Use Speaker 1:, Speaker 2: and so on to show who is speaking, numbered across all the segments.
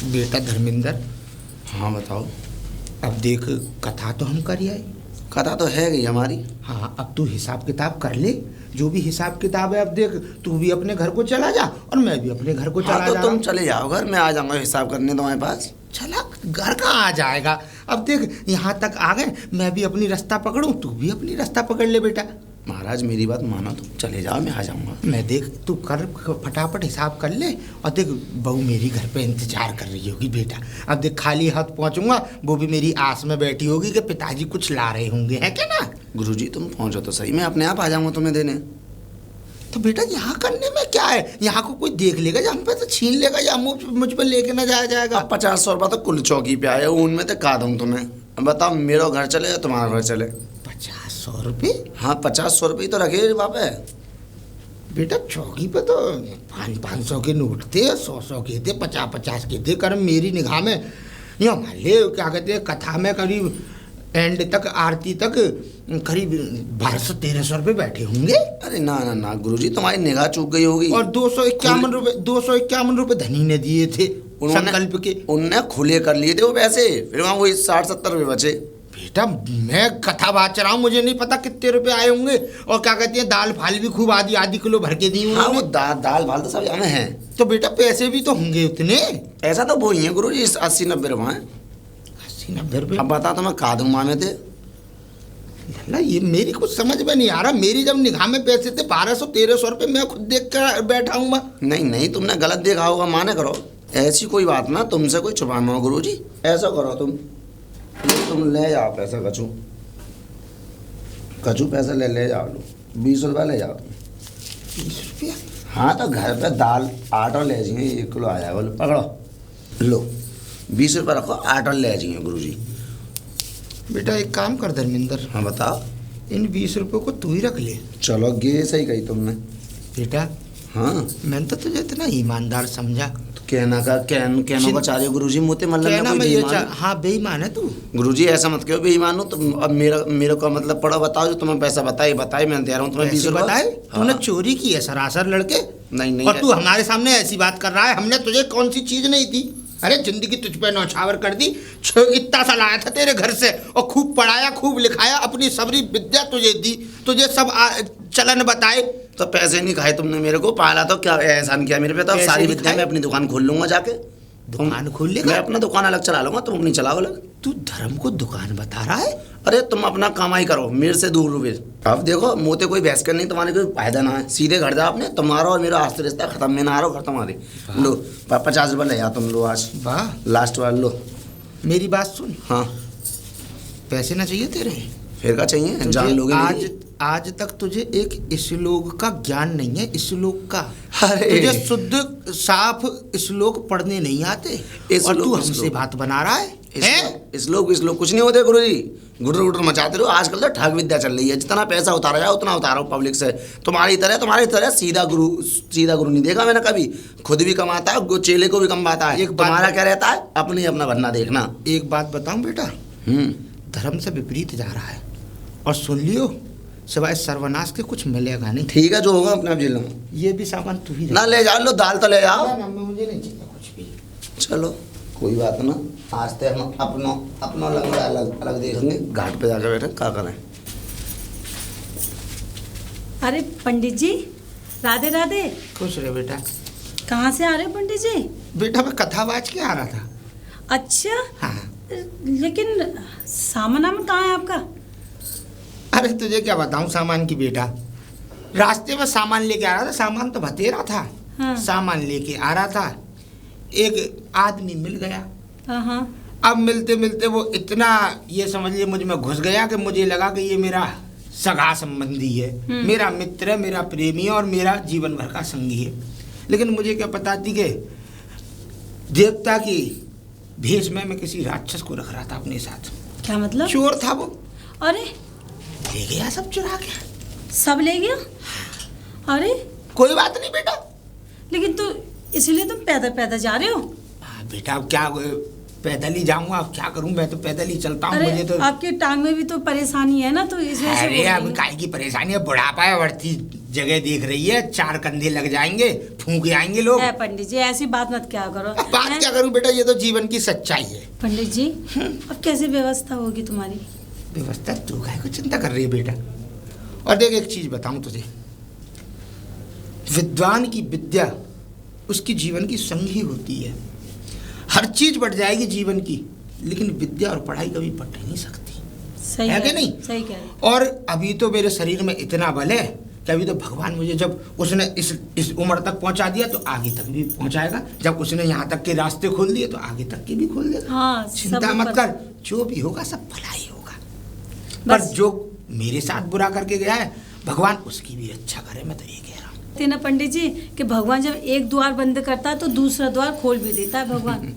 Speaker 1: बेटा धर्मेंद्र,
Speaker 2: हाँ बताओ।
Speaker 1: अब देख, कथा तो हम कर आए।
Speaker 2: कथा तो है गई हमारी।
Speaker 1: हाँ, अब तू हिसाब किताब कर ले, जो भी हिसाब किताब है। अब देख, तू भी अपने घर को चला जा और मैं भी अपने घर को चला जा।
Speaker 2: तो तुम चले जाओ घर, मैं आ जाऊंगा हिसाब करने तुम्हारे पास।
Speaker 1: चला, घर कहाँ आ जाएगा। अब देख, यहाँ तक आ गए, मैं भी अपनी रास्ता पकड़ूं, तू भी अपनी रास्ता पकड़ ले बेटा।
Speaker 2: महाराज मेरी बात मानो, तुम चले जाओ, मैं आ जाऊंगा।
Speaker 1: मैं देख, तू कर फटाफट हिसाब कर ले। और देख, बहू मेरी घर पे इंतजार कर रही होगी बेटा। अब देख, खाली हाथ पहुंचूंगा, वो भी मेरी आस में बैठी होगी कि पिताजी कुछ ला रहे होंगे, है क्या ना।
Speaker 2: गुरुजी तुम पहुंचो तो सही, मैं अपने आप आ जाऊंगा तुम्हें देने।
Speaker 1: तो बेटा यहाँ करने में क्या है, यहाँ को कोई देख लेगा या हम पे तो छीन लेगा या मुझ पे लेके ना जाया जाएगा।
Speaker 2: 50-100 रुपये तो कुल चौकी पे आए, उनमें तो का दूँ तुम्हें। बताओ, मेरा घर चले या तुम्हारा घर चले।
Speaker 1: 50-100 रुपये?
Speaker 2: हाँ 50-100 रुपये तो रखे बापे।
Speaker 1: बेटा चौकी पे तो 500 के नोट थे, 100 के थे, 50 के थे। कर मेरी निगाह में यहाँ मान ले, क्या कहते हैं, कथा में करीब एंड तक, आरती तक करीब 1200-1300 रुपये बैठे होंगे।
Speaker 2: अरे ना ना ना गुरुजी, तुम्हारी निगाह चूक गई होगी।
Speaker 1: और 251 रुपये धनी ने दिए थे संकल्प के।
Speaker 2: उनने खुले कर लिए थे वो पैसे, फिर वहाँ वही 60-70 रुपये बचे।
Speaker 1: बेटा मैं कथा बात रहा हूँ, मुझे नहीं पता कितने रुपए आए होंगे। और क्या कहते हैं, दाल फाल भी खूब आधी किलो भर के दी हुई।
Speaker 2: हाँ वो दाल फाल तो सब हमें हैं।
Speaker 1: तो बेटा पैसे भी तो होंगे उतने।
Speaker 2: ऐसा तो वो ही है गुरुजी, 80-90 रुपये हैं।
Speaker 1: 80-90 रुपये?
Speaker 2: अब बता, तो मैं का दूँ मामे थे।
Speaker 1: ना ये मेरी कुछ समझ में नहीं आ रहा। मेरी जब निगाह में पैसे थे 1200-1300 रुपये, मैं खुद देख कर बैठा हूँ।
Speaker 2: नहीं तुमने गलत देखा होगा, माने करो। ऐसी कोई बात ना, तुमसे कोई छुपाना हो गुरुजी। ऐसा करो तुम ले जाओ पैसा, कचू पैसा ले जाओ। लो 20 रुपये ले जाओ।
Speaker 1: 20 रुपया?
Speaker 2: हाँ तो घर पे दाल आटा ले जाइए, 1 किलो आया। बोलो पकड़ो, लो 20 रुपये रखो, आटा ले जाइए गुरुजी।
Speaker 1: बेटा एक काम कर धर्मेंद्र।
Speaker 2: हाँ बताओ।
Speaker 1: इन 20 रुपये को तू ही रख ले।
Speaker 2: चलो गे, सही कही तुमने
Speaker 1: बेटा।
Speaker 2: हाँ
Speaker 1: मैंने तो तुझे इतना ईमानदार समझा।
Speaker 2: कहना का चाह रहे हो गुरुजी, मोते मतलब
Speaker 1: हाँ बेईमान है तू
Speaker 2: गुरुजी। ऐसा मत कहो बेईमान हो तुम। अब मेरे को मतलब पड़ा, बताओ जो तुम्हें पैसा बताए मैं दे रहा हूँ तुम्हें 20 रुपये।
Speaker 1: बताए तूने चोरी की है सरासर लड़के।
Speaker 2: नहीं
Speaker 1: और तू हमारे सामने ऐसी बात कर रहा है। हमने तुझे कौन सी चीज नहीं दी। अरे जिंदगी तुझ पे नौछावर कर दी। इतना सा लाया था तेरे घर से और खूब पढ़ाया, खूब लिखाया, अपनी सबरी विद्या तुझे दी, तुझे सब चलन बताए।
Speaker 2: तो पैसे नहीं खाए तुमने मेरे को, पाला तो क्या एहसान किया मेरे पे। तो सारी विद्या मैं अपनी दुकान खोल लूंगा जाके।
Speaker 1: दुकान खोल लेगा?
Speaker 2: मैं अपना दुकान अलग चला लूंगा, तुम अपनी चलाओ अलग।
Speaker 1: तू धर्म को दुकान बता रहा है?
Speaker 2: अरे तुम अपना कमाई करो, मेरे से दूर रुपये। अब देखो मोते कोई बहस कर नहीं, तुम्हारे कोई फायदा ना है। सीधे घर जाओ अपने, तुम्हारा और मेरा आज से रिश्ता खत्म। मैं ना आ रहा हूँ घर तुम्हारे। लो 50 रुपये ले जाओ तुम। लो आज
Speaker 1: वाह,
Speaker 2: लास्ट वाला लो।
Speaker 1: मेरी बात सुन।
Speaker 2: हाँ
Speaker 1: पैसे ना चाहिए तेरे?
Speaker 2: फिर क्या चाहिए, जान लोगे।
Speaker 1: आज तक तुझे एक श्लोक का ज्ञान नहीं है, श्लोक का।
Speaker 2: अरे
Speaker 1: तुझे शुद्ध साफ श्लोक पढ़ने नहीं आते और तू हमसे बात बना रहा है।
Speaker 2: श्लोक कुछ नहीं होते गुरुजी। गुटर मचाते रहो। आजकल तो ठग विद्या चल रही है, जितना पैसा उतारा जाए उतना उतारो पब्लिक से। तुम्हारी तरह सीधा गुरु नहीं देखा मैंने कभी। खुद भी कमाता है, चेले को भी कमाता है। तुम्हारा क्या रहता है, अपना बनना देखना।
Speaker 1: एक बात बताऊं बेटा, धर्म से विपरीत जा रहा है और सुन लियो, सिवाय सर्वनाश के कुछ मिलेगा नहीं।
Speaker 2: ठीक है, जो होगा अपने आप झेलो।
Speaker 1: ये भी सामान तू ही
Speaker 2: ना ले जाओ। लो दाल तो ले जाओ।
Speaker 1: मुझे नहीं चाहिए कुछ भी।
Speaker 2: चलो कोई बात ना, आज तो हम अपना अलग देखेंगे। घाट पे जाकर बैठे क्या करें।
Speaker 3: अरे पंडित जी, राधे राधे।
Speaker 1: खुश रहे बेटा।
Speaker 3: कहाँ से आ रहे हो पंडित जी?
Speaker 1: बेटा मैं कथावाच के आ रहा था।
Speaker 3: अच्छा।
Speaker 1: हाँ।
Speaker 3: लेकिन सामान कहाँ है आपका?
Speaker 1: अरे तुझे क्या बताऊं सामान की बेटा। रास्ते में सामान लेके आ रहा था, सामान तो बतेरा था।
Speaker 3: हाँ।
Speaker 1: सामान लेके आ रहा था, एक आदमी मिल गया।
Speaker 3: हाँ।
Speaker 1: अब मिलते मिलते वो इतना, ये समझ लिए, मुझ में घुस गया कि मुझे लगा कि ये मेरा सगा संबंधी है, मेरा मित्र है, मेरा प्रेमी है और मेरा जीवन भर का संगी है। लेकिन मुझे क्या पता थी कि देवता की भेष में मैं किसी राक्षस को रख रहा था अपने साथ।
Speaker 3: क्या मतलब?
Speaker 1: चोर था वो।
Speaker 3: अरे
Speaker 1: ले गया सब, चुरा के
Speaker 3: सब ले गया? अरे
Speaker 1: कोई बात नहीं बेटा।
Speaker 3: लेकिन तो इसलिए तुम पैदल जा रहे हो?
Speaker 1: बेटा अब क्या, पैदल ही जाऊंगा, अब क्या करूं, मैं तो पैदल ही चलता हूँ। मुझे तो
Speaker 3: आपके टांग में भी तो परेशानी है ना, तो इस वजह से।
Speaker 1: अरे अब काय की परेशानी है, बुढ़ापा है, बढ़ती जगह देख रही है, 4 कंधे लग जाएंगे, फूंक आएंगे लोग।
Speaker 3: पंडित जी ऐसी बात मत क्या करो।
Speaker 1: अब बात क्या करूं बेटा, ये तो जीवन की सच्चाई है।
Speaker 3: पंडित जी अब कैसी व्यवस्था होगी तुम्हारी?
Speaker 1: व्यवस्था तू काहे को चिंता कर रही है बेटा। और देख एक चीज बताऊं तुझे, विद्वान की विद्या उसकी जीवन की संगी होती है। हर चीज बढ़ जाएगी जीवन की, लेकिन विद्या और पढ़ाई कभी बढ़ नहीं सकती।
Speaker 3: सही
Speaker 1: है कि नहीं?
Speaker 3: सही कह रहे।
Speaker 1: और अभी तो मेरे शरीर में इतना बल है कि अभी तो भगवान मुझे जब उसने इस उम्र तक पहुंचा दिया तो आगे तक भी पहुंचाएगा। जब उसने यहाँ तक के रास्ते खोल दिए तो आगे तक के भी खोल देगा।
Speaker 3: हाँ,
Speaker 1: चिंता मत कर, जो भी होगा सब भला ही होगा। पर जो मेरे साथ बुरा करके गया है भगवान उसकी भी रक्षा करे, मैं तो ये कह रहा हूँ।
Speaker 3: तेना पंडित जी कि भगवान जब एक द्वार बंद करता है तो दूसरा द्वार खोल भी देता है भगवान।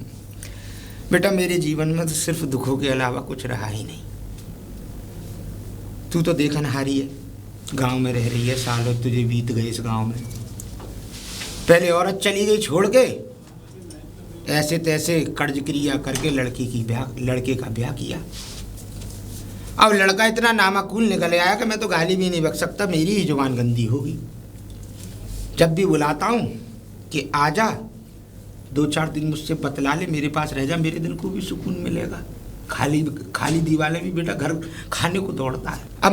Speaker 1: बेटा मेरे जीवन में तो सिर्फ दुखों के अलावा कुछ रहा ही नहीं। तू तो देखनहारी है, गांव में रह रही है, सालों तुझे बीत गए इस गांव में। पहले औरत चली गई छोड़ के, ऐसे तैसे कर्ज क्रिया करके लड़के का ब्याह किया। अब लड़का इतना नामाकूल निकल आया कि मैं तो गाली भी नहीं बक सकता, मेरी ही जुबान गंदी होगी। जब भी बुलाता हूँ कि आजा, 2-4 दिन मुझसे बतला ले, मेरे पास रह जा, मेरे दिल को भी सुकून मिलेगा। खाली दीवाले भी बेटा घर खाने को दौड़ता है। अब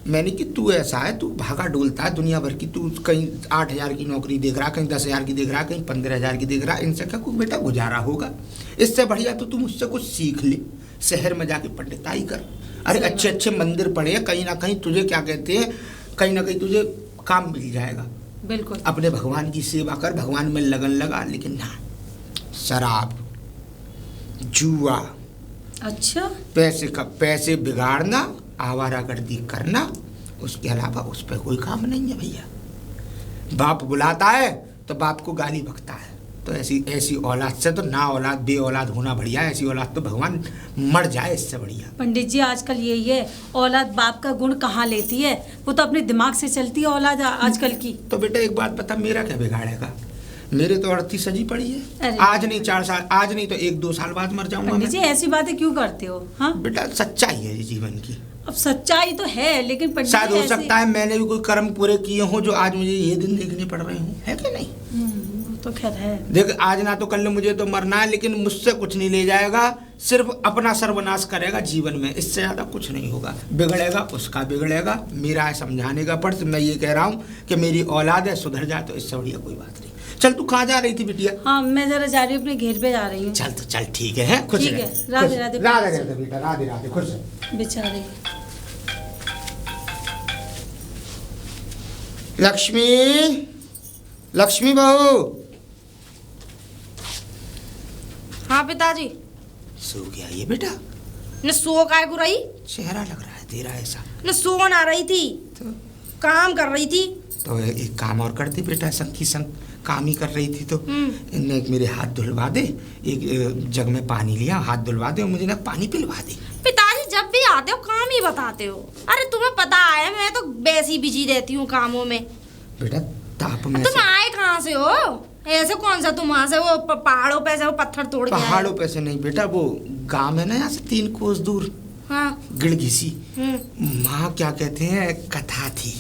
Speaker 1: मैंने कि तू ऐसा है, तू भागा डोलता है दुनिया भर की, तू कहीं 8,000 की नौकरी देख रहा, कहीं 10,000 की देख रहा, कहीं 15,000 की देख रहा, इनसे क्या कोई बेटा गुजारा होगा? इससे बढ़िया तो तू मुझसे कुछ सीख ले, शहर में जाके पंडिताई कर। अरे अच्छे अच्छे मंदिर पढ़े, कहीं ना कहीं तुझे क्या कहते हैं, कहीं ना कहीं तुझे काम मिल जाएगा।
Speaker 3: बिल्कुल।
Speaker 1: अपने भगवान की सेवा कर, भगवान में लगन लगा। लेकिन ना, शराब, जुआ,
Speaker 3: अच्छा,
Speaker 1: पैसे बिगाड़ना, आवारागर्दी करना, उसके अलावा उस पर कोई काम नहीं है भैया। बाप बुलाता है तो बाप को गाली बकता है। तो ऐसी औलाद से तो ना औलाद बे औलाद होना बढ़िया है। ऐसी औलाद तो भगवान मर जाए इससे बढ़िया।
Speaker 3: पंडित जी आजकल यही है, औलाद बाप का गुण कहाँ लेती है, वो तो अपने दिमाग से चलती है औलाद आजकल की।
Speaker 1: तो बेटा एक बात बता, मेरा क्या बिगाड़ेगा? मेरे तो 38 सजी पड़ी है।
Speaker 3: अरे
Speaker 1: आज नहीं 4 साल, आज नहीं तो 1-2 साल बाद मर जाऊंगा
Speaker 3: पंडित जी
Speaker 1: मैं।
Speaker 3: ऐसी बातें क्यों करते हो? हाँ
Speaker 1: बेटा सच्चाई है ये जीवन की।
Speaker 3: अब सच्चाई तो है, लेकिन पंडित
Speaker 1: शायद
Speaker 3: जी
Speaker 1: हो
Speaker 3: ऐसे-
Speaker 1: सकता है मैंने भी कोई कर्म पूरे किए हों जो आज मुझे ये दिन देखने पड़ रहे हों, है कि नहीं?
Speaker 3: वो तो खैर है।
Speaker 1: देख आज ना तो कल मुझे तो मरना है, लेकिन मुझसे कुछ नहीं ले जाएगा, सिर्फ अपना सर्वनाश करेगा जीवन में, इससे ज्यादा कुछ नहीं होगा। बिगड़ेगा उसका बिगड़ेगा, मेरा है समझाने का फर्ज। मैं ये कह रहा हूँ कि मेरी औलाद है, सुधर जाए तो इससे बढ़िया कोई बात नहीं। चल तू कहाँ जा रही थी बिटिया?
Speaker 3: हाँ मैं जरा जा रही हूँ, अपने घेर पे जा रही हूँ।
Speaker 1: चल तो चल ठीक है, खुश
Speaker 3: ठीक
Speaker 1: रह।
Speaker 3: है, राधे राधे।
Speaker 1: राधे राधे बेटा, राधे राधे, खुश रह।
Speaker 3: बेचारे
Speaker 1: लक्ष्मी बहू।
Speaker 4: हाँ पिताजी।
Speaker 1: सो गया ये बेटा?
Speaker 4: न सो काय को रही,
Speaker 1: चेहरा लग रहा है तेरा ऐसा।
Speaker 4: न सो ना रही थी,
Speaker 1: तो
Speaker 4: काम कर रही थी।
Speaker 1: तो एक काम और करती बेटा, संग की संग काम ही कर रही थी तो इनने एक मेरे हाथ धुलवा दे, एक जग में पानी लिया, हाथ धुलवा दे और मुझे ना पानी पिलवा दे।
Speaker 4: पिताजी जब भी आते हो काम ही बताते हो। अरे तुम्हें पता है मैं तो वैसे ही बिजी रहती हूँ कामों में।
Speaker 1: बेटा ताप में
Speaker 4: तुम आए कहाँ से हो? ऐसे कौन सा तुम वहाँ से वो पहाड़ों पे से वो पत्थर तोड़ के आए?
Speaker 1: पहाड़ों पे से नहीं बेटा, वो गांव है ना यहाँ से 3 कोस दूर,
Speaker 4: हाँ।
Speaker 1: गिड़घिसी। माँ क्या कहते हैं, कथा थी,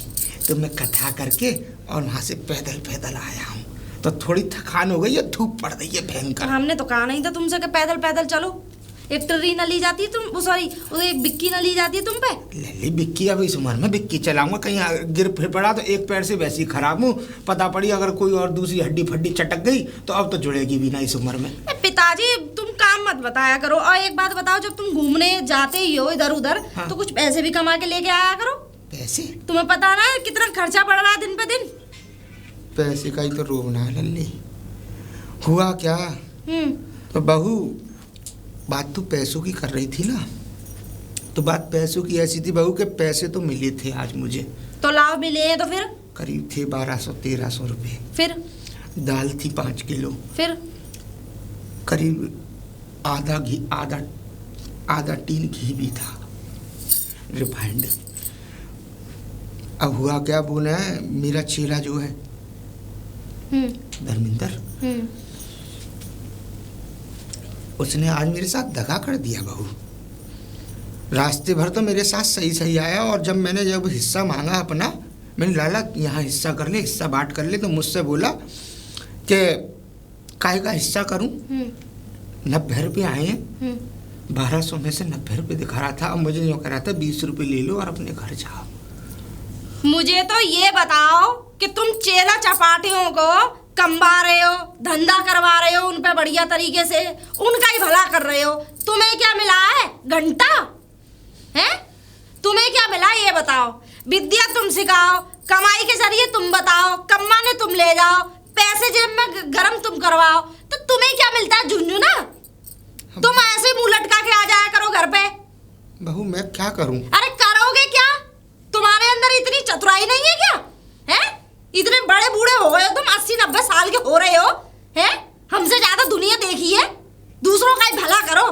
Speaker 1: तो मैं कथा करके और वहाँ से पैदल आया हूँ। तो थोड़ी थकान हो गई है, धूप पड़ रही है भयंकर।
Speaker 4: हमने तो कहा नहीं था तुमसे कि पैदल चलो। एक ट्री न ली जाती तुम, सॉरी एक बिक्की न ली जाती तुम पे।
Speaker 1: ले ली बिक्की, अब इस उम्र में बिक्की चलाऊंगा, कहीं गिर फिर पड़ा तो एक पैर से वैसी खराब हूँ, पता पड़ी अगर कोई और दूसरी हड्डी फड्डी चटक गई तो अब तो जुड़ेगी भी ना इस उम्र में।
Speaker 4: पिताजी तुम काम मत बताया करो। और एक बात बताओ, जब तुम घूमने जाते ही हो इधर उधर,
Speaker 1: हाँ।
Speaker 4: तो कुछ पैसे भी कमा के लेके आया करो।
Speaker 1: पैसे?
Speaker 4: तुम्हें पता ना कितना खर्चा बढ़ रहा है दिन पे दिन।
Speaker 1: पैसे का ही तो रोना है लल्ली। हुआ क्या? तो बहू बात तो पैसों की कर रही थी ना, तो बात पैसों की ऐसी थी बहू के पैसे तो मिले थे आज मुझे।
Speaker 4: तो लाभ मिले हैं तो फिर?
Speaker 1: करीब थे 1200-1300 रुपये।
Speaker 4: फिर?
Speaker 1: दाल थी 5 किलो।
Speaker 4: फिर?
Speaker 1: करीब आधा टीन घी भी था, रिफाइंड। अब हुआ क्या बोले, मेरा चेला जो है धर्मेंद्र, उसने आज मेरे साथ दगा कर दिया बहू। रास्ते भर तो मेरे साथ सही आया, और जब हिस्सा मांगा अपना, मैंने लाला यहाँ हिस्सा कर ले, हिस्सा बांट कर ले। तो मुझसे बोला कि काहे का हिस्सा करूं, 90 रुपये आए हैं, 1200 में से 90 रुपये दिखा रहा था और मुझे यूँ कह रहा था 20 रुपये ले लो और अपने घर जाओ।
Speaker 4: मुझे तो ये बताओ कि तुम चेला चपाटियों को कमवा रहे हो, धंधा करवा रहे हो उन पे बढ़िया तरीके से, उनका ही भला कर रहे हो। तुम्हें क्या मिला है? घंटा है? तुम्हें क्या मिला ये बताओ? विद्या तुम सिखाओ, कमाई के जरिए तुम बताओ, कमाने तुम ले जाओ, पैसे जेब में गरम तुम करवाओ, तो तुम्हें क्या मिलता है? झुंझुना तुम ऐसे मुंह लटका के आ जाया करो घर पे।
Speaker 1: बहू मैं क्या करूं?
Speaker 4: अरे करोगे क्या? तुम्हारे अंदर इतनी चतुराई नहीं है क्या? हैं? इतने बड़े बूढ़े हो गए हो तुम, 80-90 साल के हो रहे हो, हैं? हमसे ज्यादा दुनिया देखी है, दूसरों का ही भला करो।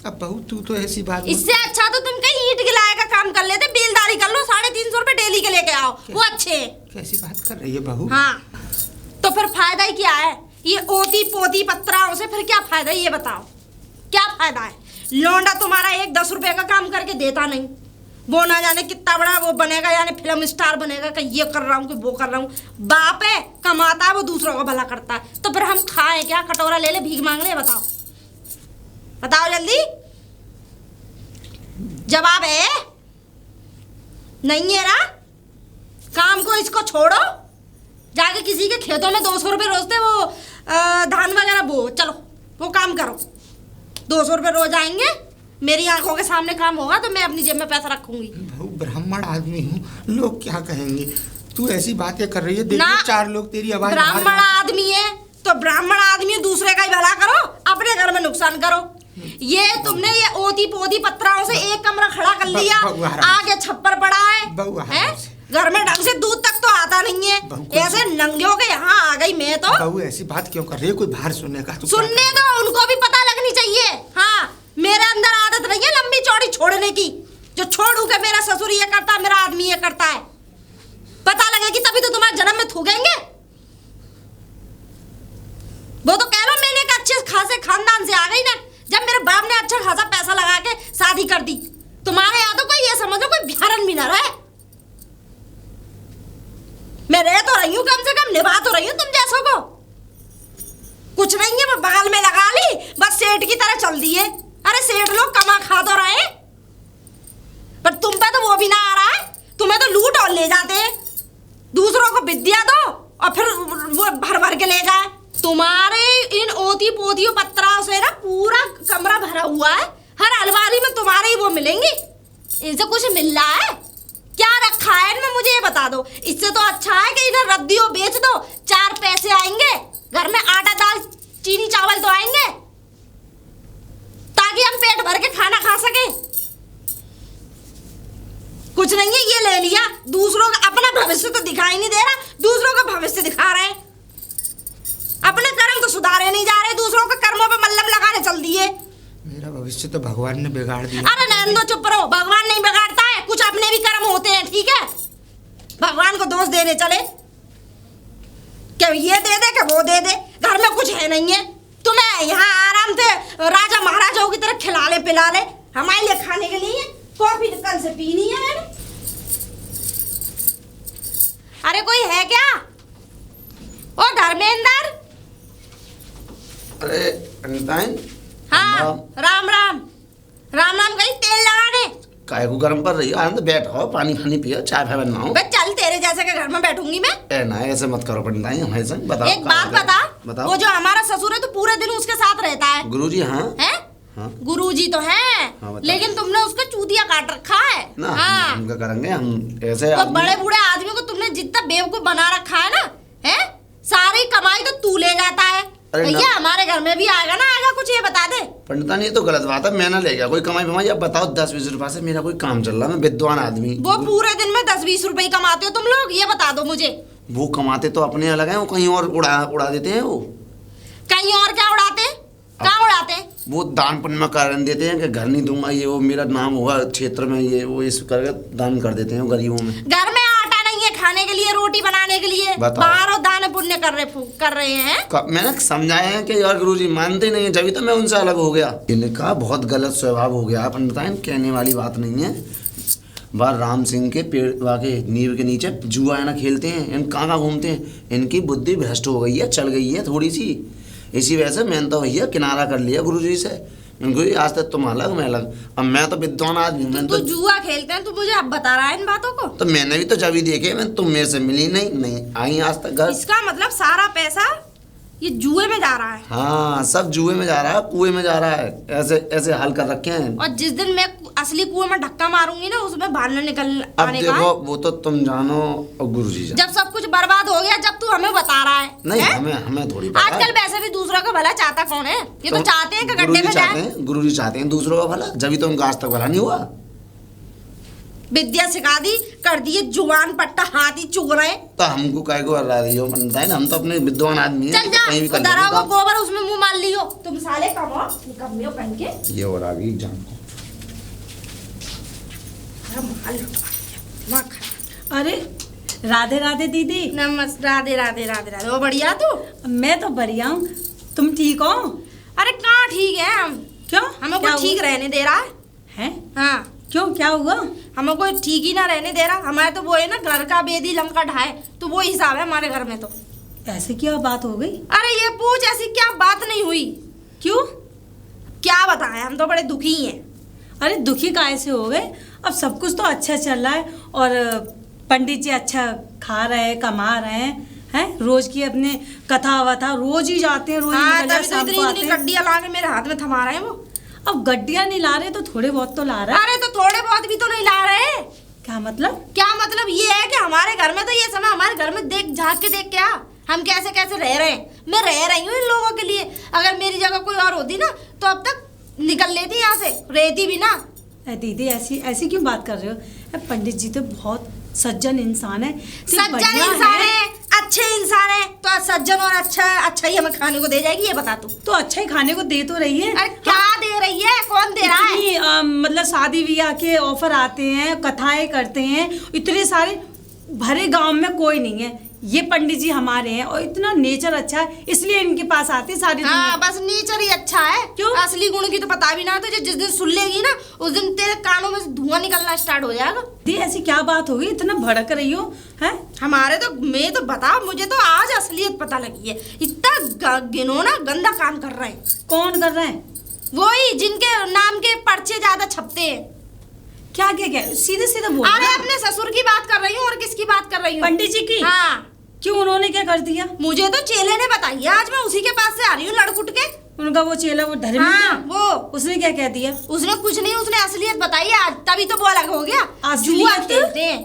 Speaker 1: अब बहू तू तो ऐसी बात
Speaker 4: इससे अच्छा तो तुम कहीं ईंट गिलाए का काम कर लेते, बेलदारी कर लो, 350 रुपए डेली के लेके आओ, वो अच्छे।
Speaker 1: कैसी बात कर रही है बहू?
Speaker 4: हाँ तो फिर फायदा ही क्या है ये ओती पोती पत्राओं से? फिर क्या फायदा ये बताओ, क्या फायदा है? लौंडा तुम्हारा 10 रुपए का काम करके देता नहीं, वो ना जाने कितना बड़ा वो बनेगा, यानी फिल्म स्टार बनेगा कि ये कर रहा हूँ कि वो कर रहा हूँ। बाप है कमाता है, वो दूसरों का भला करता है, तो फिर हम खाएं क्या? कटोरा ले ले भीख मांग ले? बताओ बताओ जल्दी, जवाब है नहीं है ना? काम को इसको छोड़ो, जाके किसी के खेतों में 200 रुपये रोज थे वो धान वगैरह बो, चलो वो काम करो, 200 रुपये रोज आएंगे, मेरी आंखों के सामने काम होगा तो मैं अपनी जेब में पैसा रखूंगी।
Speaker 1: बहू ब्राह्मण आदमी हूँ, लोग क्या कहेंगे? तू ऐसी बातें कर रही है, देखो 4 लोग तेरी आवाज।
Speaker 4: ब्राह्मण आदमी है तो ब्राह्मण आदमी दूसरे का ही भला करो, अपने घर में नुकसान करो। ये तुमने ये ओती पोती पत्राओं से एक कमरा खड़ा कर लिया, आगे छप्पर पड़ा है, घर में ढंग से दूध तक तो आता नहीं है, ऐसे नंगियों के यहाँ आ गई मैं तो।
Speaker 1: बहू ऐसी बात क्यों कर रही है? कोई बाहर सुनने का?
Speaker 4: सुनने दो, उनको भी पता लगनी चाहिए। हाँ मेरे अंदर आदत नहीं है लंबी चौड़ी छोड़ने की, जो छोड़ू के मेरा ससुर ये करता है, मेरा आदमी ये करता है, पता लगेगी तभी तो तुम्हारे जन्म में थूकेंगे। वो तो कह लो मैंने एक अच्छे खासे खानदान से आ गई ना, जब मेरे बाप ने अच्छा खासा पैसा लगा के शादी कर दी। तुम्हारे यहाँ तो कोई ये समझो कोई बिहारन भी ना रहे, मैं रह तो रही हूँ, कम से कम निभा तो रही हूँ तुम जैसों को। कुछ नहीं है, मैं बगल में लगा ली, बस सेठ की तरह चल दिए। अरे सेठ लोग कमा खा तो रहे, पर तुम पे तो वो भी ना आ रहा है, तुम्हें तो लूट और ले जाते हैं, दूसरों को विद्या दो और फिर वो भर भर के ले जाए। तुम्हारे इन ओती पोतियों पत्राओं से ना पूरा कमरा भरा हुआ है, हर अलमारी में तुम्हारे ही वो मिलेंगी। इनसे कुछ मिल रहा है क्या? रखा है इनमें मुझे ये बता दो। इससे तो अच्छा है कि इधर रद्दियों बेच दो, 4 पैसे आएंगे, घर में आटा दाल चीनी चावल तो आएंगे, ताकि हम पेट भर के खाना खा सके। कुछ नहीं है, ये ले लिया, दूसरों का अपना भविष्य तो दिखाई नहीं दे रहा, दूसरों का भविष्य दिखा रहे हैं। अपने कर्म तो सुधारे नहीं जा रहे, दूसरों के कर्मों पे मल्लम लगाने चल दिए।
Speaker 1: मेरा भविष्य तो भगवान ने बिगाड़ दिया।
Speaker 4: अरे नैन दो चुप रहो, भगवान नहीं बिगाड़ता है, कुछ अपने भी कर्म होते हैं, ठीक है? भगवान को दोष देने चले क्या ये दे दे क्या वो दे दे, घर में कुछ है नहीं है। तुम्हें यहाँ आराम से राजा महाराजाओं की तरह खिला ले पिला ले, हमारे लिए खाने के लिए कॉफी कल से पीनी है मैंने। अरे कोई है क्या? ओ धर्मेंद्र।
Speaker 2: अरे अनिताइन।
Speaker 4: हाँ राम राम राम राम। कहीं तेल लगाने
Speaker 2: काय को गर्म कर रही है? आनंद बैठो, पानी फानी पियो, चाय फाय बनवाओ।
Speaker 4: बे चल, तेरे जैसे के घर में बैठूंगी मैं?
Speaker 2: ए ना ऐसे मत करो पंडिताइन, हमारे संग बताओ।
Speaker 4: एक बात बता, वो जो हमारा ससुर है तो पूरे दिन उसके साथ रहता है।
Speaker 2: गुरुजी हाँ
Speaker 4: है?
Speaker 2: हाँ
Speaker 4: गुरुजी तो है, लेकिन तुमने उसका चूतिया काट रखा है ना। हाँ
Speaker 2: हम क्या करेंगे, हम ऐसे
Speaker 4: तो बड़े बूढ़े आदमी को तुमने जितना बेवकूफ बना रखा है ना, है सारी कमाई तो तू ले जाता है। भैया हमारे घर में भी आएगा ना, आएगा कुछ ये बता दे।
Speaker 2: पंडिताइन ये तो गलत बात है, मैं ना ले गया कोई कमाई फमाई। अब बताओ 10-20 रुपए से मेरा कोई काम चल रहा है, मैं विद्वान आदमी।
Speaker 4: वो पूरे दिन में 10-20 रुपए कमाते हो तुम लोग, ये बता दो मुझे।
Speaker 2: वो कमाते तो अपने अलग है, वो कहीं और उड़ा देते हैं। वो
Speaker 4: कहीं और क्या उड़ाते? कहाँ उड़ाते?
Speaker 2: वो दान पुण्य में कारण देते हैं कि घर नहीं दूंगा, ये वो मेरा नाम होगा क्षेत्र में, ये वो इस करके दान कर देते हैं गरीबों में।
Speaker 4: घर में आटा नहीं है खाने के लिए, रोटी बनाने के लिए, बाहर दान पुण्य कर रहे हैं।
Speaker 2: मैंने समझाया है कि यार गुरुजी मानते नहीं है, जब तो मैं उनसे अलग हो गया। इनका बहुत गलत स्वभाव हो गया पंडिताइन, कहने वाली बात नहीं है। वह राम सिंह के पेड़ वाके नींव के नीचे जुआ है ना खेलते हैं, इन कहाँ घूमते हैं, इनकी बुद्धि भ्रष्ट हो गई है, चल गई है थोड़ी सी। इसी वजह से मैंने तो भैया किनारा कर लिया गुरुजी से। इनको ही आज तक तुम अलग मैं अलग, अब मैं तो विद्वान आदमी हूँ।
Speaker 4: तू जुआ खेलते हैं, तू मुझे अब बता रहा है इन बातों को?
Speaker 2: तो मैंने भी तो जब ही देखे, मैं तुम मेरे से मिली नहीं आई आज तक घर।
Speaker 4: इसका मतलब सारा पैसा ये जुए में जा रहा है?
Speaker 2: हाँ, सब जुए में जा रहा है, कुएं में जा रहा है, ऐसे ऐसे हाल कर रखे हैं।
Speaker 4: और जिस दिन मैं असली कुएं में धक्का मारूंगी ना, उसमें बाहर न निकल
Speaker 2: अब
Speaker 4: आने का
Speaker 2: देखो
Speaker 4: है।
Speaker 2: वो तो तुम जानो और गुरुजी जानो।
Speaker 4: जब सब कुछ बर्बाद हो गया, जब तू हमें बता रहा है
Speaker 2: नहीं
Speaker 4: है?
Speaker 2: हमें थोड़ी पता है।
Speaker 4: आजकल वैसे भी दूसरों का भला चाहता कौन है? ये तो चाहते हैं कि गड्ढे
Speaker 2: गुरुजी
Speaker 4: में
Speaker 2: चाहते
Speaker 4: जाए।
Speaker 2: हैं, गुरुजी चाहते हैं दूसरों का भला, जब तो उनका आज तक भला नहीं हुआ।
Speaker 4: विद्या सिखा दी, कर दिए जुबान पट्टा, हाथ ही चुग रहे।
Speaker 2: तो हमको काय को हरा रही हो, बनता है ना, हम तो अपने विद्वान आदमी हैं,
Speaker 4: चल जा,
Speaker 2: कहीं भी कर
Speaker 4: उधर आओ,
Speaker 2: लेंगे
Speaker 4: गोबर उसमें मुंह मार लियो। तुम साले कमो कमियों बन के
Speaker 2: काम। ये और आगे एग्जाम को
Speaker 4: माल लुटवा दिया, वहाँ खा।
Speaker 3: अरे राधे राधे दीदी।
Speaker 4: नमस्ते, राधे राधे राधे राधे। वो बढ़िया तू?
Speaker 3: मैं तो बढ़िया हूँ, तुम ठीक हो?
Speaker 4: अरे कहाँ ठीक है हम?
Speaker 3: क्यों?
Speaker 4: हमें
Speaker 3: क्या
Speaker 4: कोई ठीक
Speaker 3: हुआ?
Speaker 4: रहने दे रहा है?
Speaker 3: हैं?
Speaker 4: हाँ,
Speaker 3: क्यों, क्या हुआ?
Speaker 4: हमें कोई ठीक ही ना रहने दे रहा। हमारे तो वो है ना, घर का बेदी लंका ढाए, तो वो हिसाब है हमारे घर में तो।
Speaker 3: ऐसे क्या बात हो गई?
Speaker 4: अरे ये पूछ, ऐसी क्या बात नहीं हुई?
Speaker 3: क्यों?
Speaker 4: क्या बताएं, हम तो बड़े दुखी हैं।
Speaker 3: अरे दुखी काहे से हो गए? अब सब कुछ तो अच्छा चल रहा है और पंडित जी अच्छा खा रहे हैं, कमा रहे हैं, रोज की अपने कथा वथा रोज ही जाते हैं, रोज ही
Speaker 4: हाँ,
Speaker 3: निकल
Speaker 4: तभी
Speaker 3: जाते
Speaker 4: तो
Speaker 3: हैं,
Speaker 4: इतनी
Speaker 3: शाम को
Speaker 4: इतनी
Speaker 3: आते हैं।
Speaker 4: गड्डियां ला के मेरे हाथ में थमा रहे हैं वो।
Speaker 3: अब गड्डियां नहीं ला रहे तो थोड़े बहुत तो ला रहा है।
Speaker 4: अरे तो थोड़े बहुत भी तो नहीं ला रहे।
Speaker 3: क्या मतलब?
Speaker 4: क्या मतलब ये है कि हमारे घर में तो ये समय, हमारे घर में देख झांक के देख क्या हम कैसे कैसे रह रहे हैं। मैं रह रही हूँ इन लोगों के लिए। अगर मेरी जगह कोई और होती ना, तो अब तक निकल लेती यहाँ से, रहती भी ना।
Speaker 3: दीदी ऐसी ऐसी क्यों बात कर रहे हो? पंडित जी तो बहुत सज्जन इंसान है,
Speaker 4: सज्जन इंसान है, अच्छे इंसान है, तो सज्जन और अच्छा ही हमें खाने को दे जाएगी, ये बता तू।
Speaker 3: तो अच्छा ही खाने को दे तो रही है।
Speaker 4: अरे क्या दे रही है? कौन दे रहा है?
Speaker 3: मतलब शादी ब्याह के ऑफर आते हैं, कथाएं करते हैं, इतने सारे, भरे गांव में कोई नहीं है। ये पंडित जी हमारे हैं और इतना नेचर अच्छा है, इसलिए इनके पास आती सारी दुनिया।
Speaker 4: हाँ, बस नेचर ही अच्छा है।
Speaker 3: क्यों?
Speaker 4: असली गुण की तो पता भी ना। तुझे जिस दिन सुन लेगी ना, उस दिन तेरे कानों में से धुआं निकलना स्टार्ट हो जाएगा।
Speaker 3: दी ऐसी क्या बात होगी, इतना भड़क रही हो? हैं?
Speaker 4: हमारे तो, मैं तो बता, मुझे तो आज असलियत पता लगी है। इतना घिनौना गंदा काम कर रहे हैं।
Speaker 3: कौन कर रहे हैं?
Speaker 4: वही जिनके नाम के पर्चे ज्यादा छपते हैं।
Speaker 3: क्या क्या क्या? सीधे सीधे बोल।
Speaker 4: अरे अपने ससुर की बात कर रही हूँ। और किसकी बात कर रही हूँ?
Speaker 3: पंडित जी की?
Speaker 4: हाँ।
Speaker 3: क्यों, उन्होंने क्या कर दिया?
Speaker 4: मुझे तो चेले ने बताई है, आज मैं उसी के पास से आ रही हूँ लड़कुट के।
Speaker 3: उनका वो चेला, वो धर्म,
Speaker 4: हाँ, वो
Speaker 3: उसने क्या कह दिया?
Speaker 4: उसने कुछ नहीं, उसने असलियत बताई है आज, तभी तो वो अलग हो गया।
Speaker 3: असलियत?
Speaker 4: जुआ खेलते हैं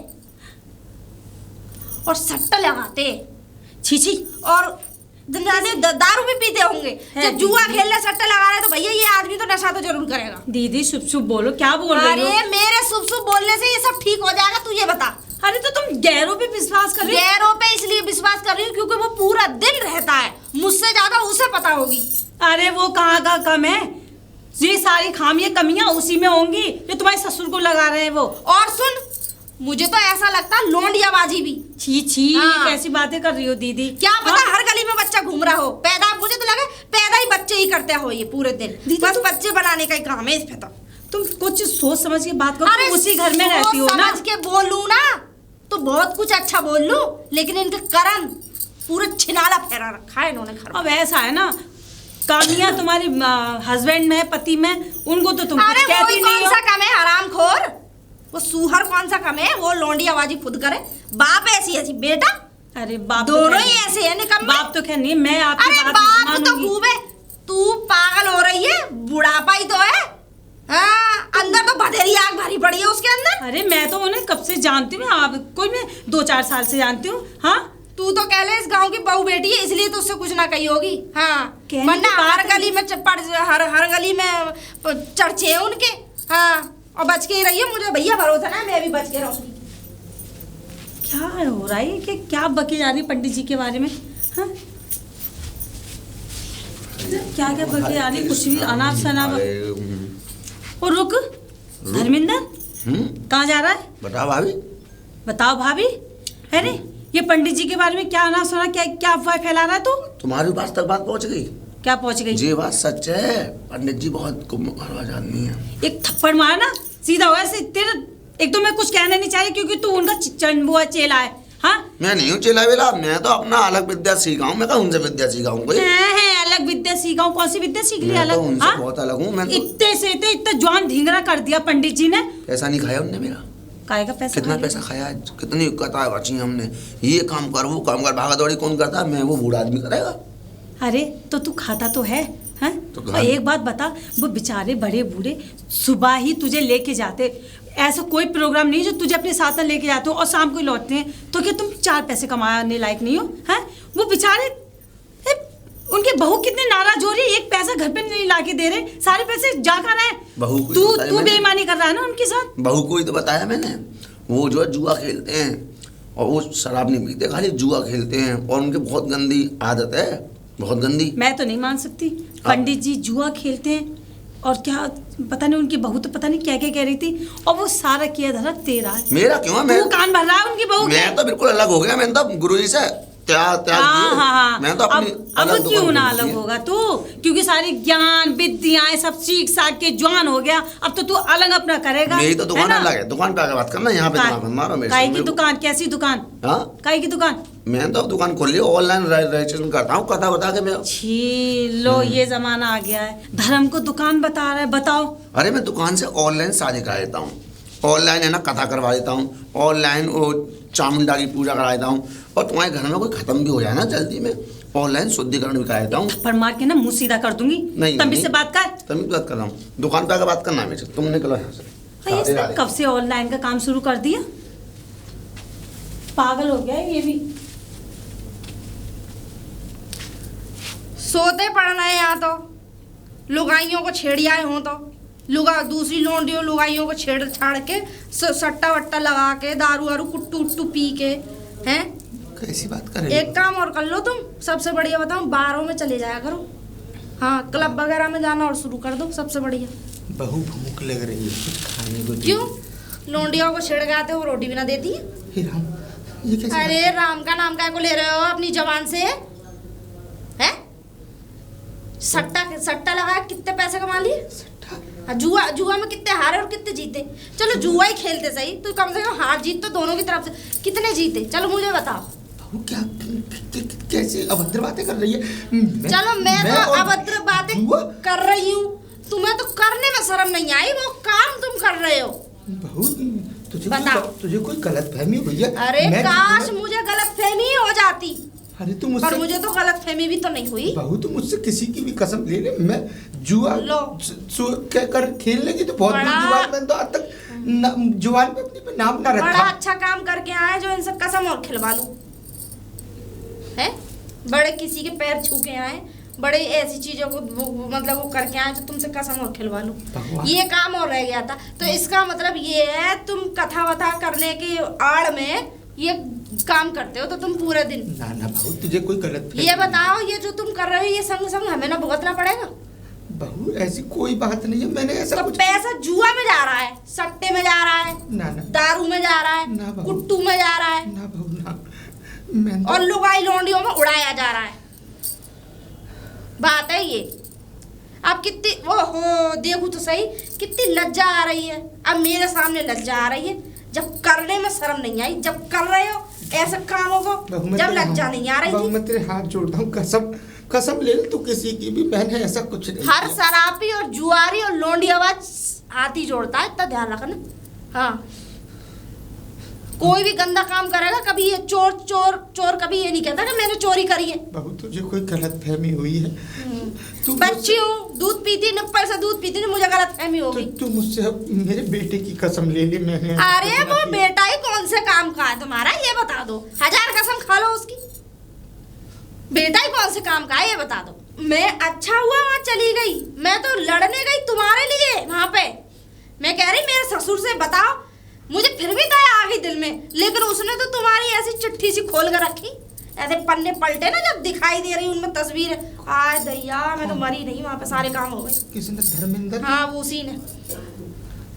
Speaker 4: और सट्टा लगाते हैं।
Speaker 3: छी छी।
Speaker 4: और दारू भी पीते होंगे। जब जुआ खेल रहे, सट्टा लगा रहे, तो भैया ये आदमी तो नशा तो जरूर करेगा।
Speaker 3: दीदी शुभ शुभ बोलो, क्या बोल रही हो?
Speaker 4: अरे मेरे शुभ शुभ बोलने से ये सब ठीक हो जाएगा, तू ये बता।
Speaker 3: अरे तो तुम गैरों पे विश्वास कर रही हो?
Speaker 4: गैरों पे इसलिए विश्वास कर रही हूँ क्योंकि वो पूरा दिन रहता है, मुझसे ज्यादा उसे पता होगी।
Speaker 3: अरे वो कहाँ का कम है, ये सारी खामियां कमियां उसी में होंगी जो तुम्हारे ससुर को लगा रहे हैं वो।
Speaker 4: और सुन, मुझे तो ऐसा लगता है लौंडियाबाजी भी।
Speaker 3: छी छी,
Speaker 4: हाँ।
Speaker 3: कैसी बातें कर रही हो दीदी?
Speaker 4: क्या पता
Speaker 3: हाँ?
Speaker 4: हर गली में बच्चा घूम रहा हो। पैदा, मुझे तो लगे पैदा ही बच्चे ही करते हो ये पूरे दिन।
Speaker 3: दीदी,
Speaker 4: बस बच्चे बनाने का ही काम है इस पे तो।
Speaker 3: तुम कुछ सोच समझ के बात करो, तुम उसी घर में रहती हो ना।
Speaker 4: समझ के बोलूं ना तो बहुत कुछ अच्छा बोल लूं, लेकिन इनके कर्म पूरा छिनाला फैला रखा है इन्होंने घर में।
Speaker 3: अब ऐसा है ना, कामियां तुम्हारे हस्बैंड में, पति में, उनको तो तुम
Speaker 4: अरे
Speaker 3: कुछ कहती
Speaker 4: वो
Speaker 3: नहीं
Speaker 4: कौन
Speaker 3: हो।
Speaker 4: सा कम है हरामखोर? वो सूहर कौन सा कम है? वो लौंडियाबाजी खुद करे। बाप ऐसी ऐसी, बेटा
Speaker 3: अरे बाप तो
Speaker 4: दोनों
Speaker 3: खैर
Speaker 4: ही
Speaker 3: नहीं।
Speaker 4: ऐसे हैं निकम्मे।
Speaker 3: बाप तो खैर नहीं, मैं आपकी
Speaker 4: अरे
Speaker 3: बात
Speaker 4: बाप
Speaker 3: नहीं
Speaker 4: तो
Speaker 3: मानूंगी।
Speaker 4: खूब है, तू पागल हो रही है, बुढ़ापा ही तो है। हाँ, अंदर तो बधेरी आग भरी पड़ी है उसके अंदर।
Speaker 3: अरे मैं तो उन्हें कब से जानती हूँ, आप कोई मैं 2-4 साल से जानती हूँ। हाँ,
Speaker 4: तू तो कह ले इस गांव की बहू बेटी है, इसलिए तो उससे कुछ ना कही होगी। हाँ,
Speaker 3: कहने
Speaker 4: वरना
Speaker 3: की बात
Speaker 4: हर गली में हर गली में चर्चे हैं उनके। हाँ, और बच के ही रहिए, मुझे भैया भरोसा ना, मैं भी बच के रहूंगी।
Speaker 3: क्या हो रहा है कि क्या बकी जा रही पंडित जी के बारे में? हाँ? क्या क्या बकी जा रही, कुछ भी अनाप शनाप। और रुक, धर्मेंद्र कहाँ जा रहा है?
Speaker 2: बताओ भाभी।
Speaker 3: बताओ भाभी। अरे ये पंडित जी के बारे में क्या अनाप शनाप, क्या क्या अफवाह फैला रहा है तू?
Speaker 2: तुम्हारे पास तक बात पहुंच गई?
Speaker 3: क्या पहुंच गई?
Speaker 2: ये बात सच है, पंडित जी बहुत कुम्भकर्ण आदमी है।
Speaker 3: एक थप्पड़ मारना सीधा होगा, ऐसे तेरे एक तो मैं कुछ कहना नहीं चाह रही क्योंकि तू उनका चंबुआ चेला है। हाँ,
Speaker 2: मैं नहीं हूँ चेला वेला, मैं तो अपना अलग विद्या सीखा हूँ। मैं कहा उनसे विद्या सीखा हूँ कोई
Speaker 3: है अलग विद्या सीखा हूँ। कौन सी विद्या सीख ली
Speaker 2: मैं
Speaker 3: अलग?
Speaker 2: तो उनसे
Speaker 3: हाँ?
Speaker 2: बहुत अलग हूँ। मैं तो
Speaker 3: इतने से इतना जवान ढींगरा कर दिया पंडित जी ने।
Speaker 2: पैसा नहीं खाया उनने मेरा।
Speaker 3: काय का पैसा?
Speaker 2: कितना पैसा खाया, कितनी कथा बची हमने, ये काम कर वो काम कर, भागा दौड़ी कौन करता है? मैं वो बूढ़ा आदमी करेगा।
Speaker 3: अरे तो तू खाता तो है, हैं?
Speaker 2: तो
Speaker 3: और एक बात बता, वो बेचारे बड़े बूढ़े सुबह ही तुझे लेके जाते, ऐसा कोई प्रोग्राम नहीं जो तुझे अपने साथ में लेके जाते हो और शाम को ही लौटते हैं, तो क्या तुम 4 पैसे कमाने लायक नहीं हो? हैं? वो बेचारे उनकी बहू कितनी नाराज हो रही है, 1 पैसा घर पे नहीं लाके दे रहे, सारे पैसे जा कहाँ रहे?
Speaker 2: बहू को
Speaker 3: तू बेईमानी कर रहा है ना उनके साथ।
Speaker 2: बहू को ही तो बताया मैंने, वो जो है जुआ खेलते हैं और वो शराब नहीं पीते, खाली जुआ खेलते हैं और उनकी बहुत गंदी आदत है, बहुत गंदी।
Speaker 3: मैं तो नहीं मान सकती, पंडित जी जुआ खेलते हैं और क्या पता नहीं उनकी बहू तो पता नहीं क्या क्या कह रही थी, और वो सारा किया धरा तेरा है।
Speaker 2: मेरा क्यों है? मैं
Speaker 3: कान भर रहा है उनकी बहू।
Speaker 2: मैं तो बिल्कुल अलग हो गया, मैंने तो गुरुजी से त्याग
Speaker 3: हाँ।
Speaker 2: मैं तो अपनी
Speaker 3: अब क्यों ना अलग होगा तू, क्योंकि सारी ज्ञान विद्याएं सब सीख साख के जवान हो गया, अब तो तू अलग अपना करेगा।
Speaker 2: मेरी तो दुकान अलग है, दुकान पे आके बात करना, यहाँ पे दिमाग मत मारो मेरे से।
Speaker 3: काहे की दुकान? कैसी दुकान?
Speaker 2: हाँ,
Speaker 3: काहे की दुकान?
Speaker 2: मैं तो दुकान खोल ली, ऑनलाइन रजिस्ट्रेशन करता हूँ, कथा बता के मैं।
Speaker 3: छी लो, ये जमाना आ गया है, धर्म को दुकान बता रहा है। बताओ।
Speaker 2: अरे मैं दुकान से ऑनलाइन शादी करा देता हूँ, ऑनलाइन है ना कथा करवा देता हूँ, ऑनलाइन वो चामुंडा की पूजा करा देता हूँ, और तुम्हारे घर में कोई खत्म भी हो जाए ना जल्दी में, ऑनलाइन शुद्धिकरण भी करा देता हूँ।
Speaker 3: थप्पड़ मार के ना मुंह सीधा कर दूंगी।
Speaker 2: नहीं
Speaker 3: तमीज से बात कर।
Speaker 2: तमीज बात कर रहा हूँ, दुकान पे आकर बात करना है मेरे से। तुम निकलो यहाँ से।
Speaker 3: ये सब कब से ऑनलाइन का काम शुरू कर दिया? पागल हो गया है ये भी।
Speaker 4: सोते पड़ना है यहाँ तो, लुगाइयों को छेड़ आए हो तो, लुगा दूसरी लोंडियों लुगाइयों को छेड़ छाड़ के सट्टा वट्टा लगा के दारू वारू कुट्टू उट्टू पी के हैं।
Speaker 2: कैसी बात कर रही हो?
Speaker 4: एक काम और कर लो तुम, सबसे बढ़िया बताऊं, बारों में चले जाया करो। हाँ, क्लब वगैरह में जाना और शुरू कर दो, सबसे बढ़िया।
Speaker 1: बहू भूख लग रही है, कुछ खाने को दे।
Speaker 4: क्यों? लोंडियों को छेड़ के आते हो, रोटी भी ना देती है।
Speaker 1: हे राम, ये कैसे?
Speaker 4: अरे राम का नाम काय को ले रहे हो अपनी जबान से? हैं? सट्टा लगा कितने पैसे कमा लिए? जुआ में कितने हारे और कितने जीते? चलो जुआ ही खेलते सही, तो कम से कम हार जीत तो दोनों की तरफ से कितने जीते? चलो मुझे बताओ।
Speaker 1: बहू क्या कैसे अभद्र बातें कर रही है?
Speaker 4: चलो मैं तो अभद्र बातें कर रही हूँ, तुम्हें तो करने में शर्म नहीं आई, वो काम तुम कर रहे हो।
Speaker 1: बहू
Speaker 4: बताओ।
Speaker 1: तुझे कोई गलतफहमी हुई है?
Speaker 4: अरे काश मुझे गलतफहमी हो जाती।
Speaker 1: अरे तुम
Speaker 4: पर मुझे तो गलतफहमी भी तो नहीं हुई।
Speaker 1: बहू तुम मुझसे किसी की भी कसम ले ले, मैं जुआ क्या कर खेल लेगी तो बहुत दूर की बात। मैंने तो आज तक जुबान पे अपनी नाम ना रखा।
Speaker 4: बड़ा अच्छा काम करके आए जो इनसे कसम और खिलवा लूं, है? बड़े किसी के पैर छू के आए, बड़े ऐसी चीजों को मतलब वो करके आए जो तुमसे कसम और खिलवा लूं। ये काम और रह गया था, तो इसका मतलब ये है तुम कथा वथा करने की आड़ में ये काम करते हो तो तुम पूरे दिन।
Speaker 1: ना बहू तुझे कोई गलत।
Speaker 4: ये बताओ, ये जो तुम कर रहे हो ये संग संग हमें ना भुगतना पड़ेगा?
Speaker 1: बहू ऐसी कोई बात नहीं है, मैंने ऐसा
Speaker 4: तो
Speaker 1: कुछ।
Speaker 4: पैसा जुआ में जा रहा है, सट्टे में जा रहा है,
Speaker 1: ना
Speaker 4: दारू में जा रहा है,
Speaker 1: ना बहू।
Speaker 4: कुट्टू में जा रहा है,
Speaker 1: ना बहू ना, मैं
Speaker 4: और लुगाई लोंडियों में उड़ाया जा रहा है। बात है ये। अब कितनी ओहो देखो तो सही, कितनी लज्जा आ रही है। अब मेरे सामने लज्जा आ रही है, जब करने में शर्म नहीं आई, जब कर रहे हो ऐसे कामों को, जब लज्जा नहीं आ रही थी।
Speaker 1: मैं तेरे हाथ जोड़ता हूँ, कसम ले ले तू किसी की भी, मैंने ऐसा कुछ नहीं।
Speaker 4: हर शराबी और जुआरी और लोंडी आवाज हाथ ही जोड़ता है, इतना ध्यान रखना। हाँ, कोई भी गंदा काम करेगा कभी ये चोर चोर चोर कभी ये नहीं कहता कि मैंने चोरी करी है।
Speaker 1: बहू तुझे कोई गलतफहमी हुई है? तू
Speaker 4: बच्ची हूँ, दूध पीती, निप्पल से दूध पीती, मुझे गलतफहमी होगी।
Speaker 1: तू मुझसे मेरे बेटे की कसम ले ली मैंने।
Speaker 4: अरे वो बेटा ही कौन से काम का है तुम्हारा, ये बता दो। 1000 कसम खा लो उसकी, बेटा ही कौन से काम का है ये बता दो। मैं अच्छा हुआ वहाँ चली गई, मैं तो लड़ने गई तुम्हारे लिए वहाँ पे। मैं कह रही मेरे ससुर से बताओ, मुझे फिर भी दया आ गई दिल में, लेकिन उसने तो तुम्हारी ऐसी चिट्ठी सी खोल कर रखी, ऐसे पन्ने पलटे ना जब दिखाई दे रही उनमें तस्वीर। आय दैया, मैं तो मरी नहीं, वहाँ पे सारे काम हो गए।
Speaker 1: किसने? धर्मेंद्र?
Speaker 4: हाँ वो उसी ने।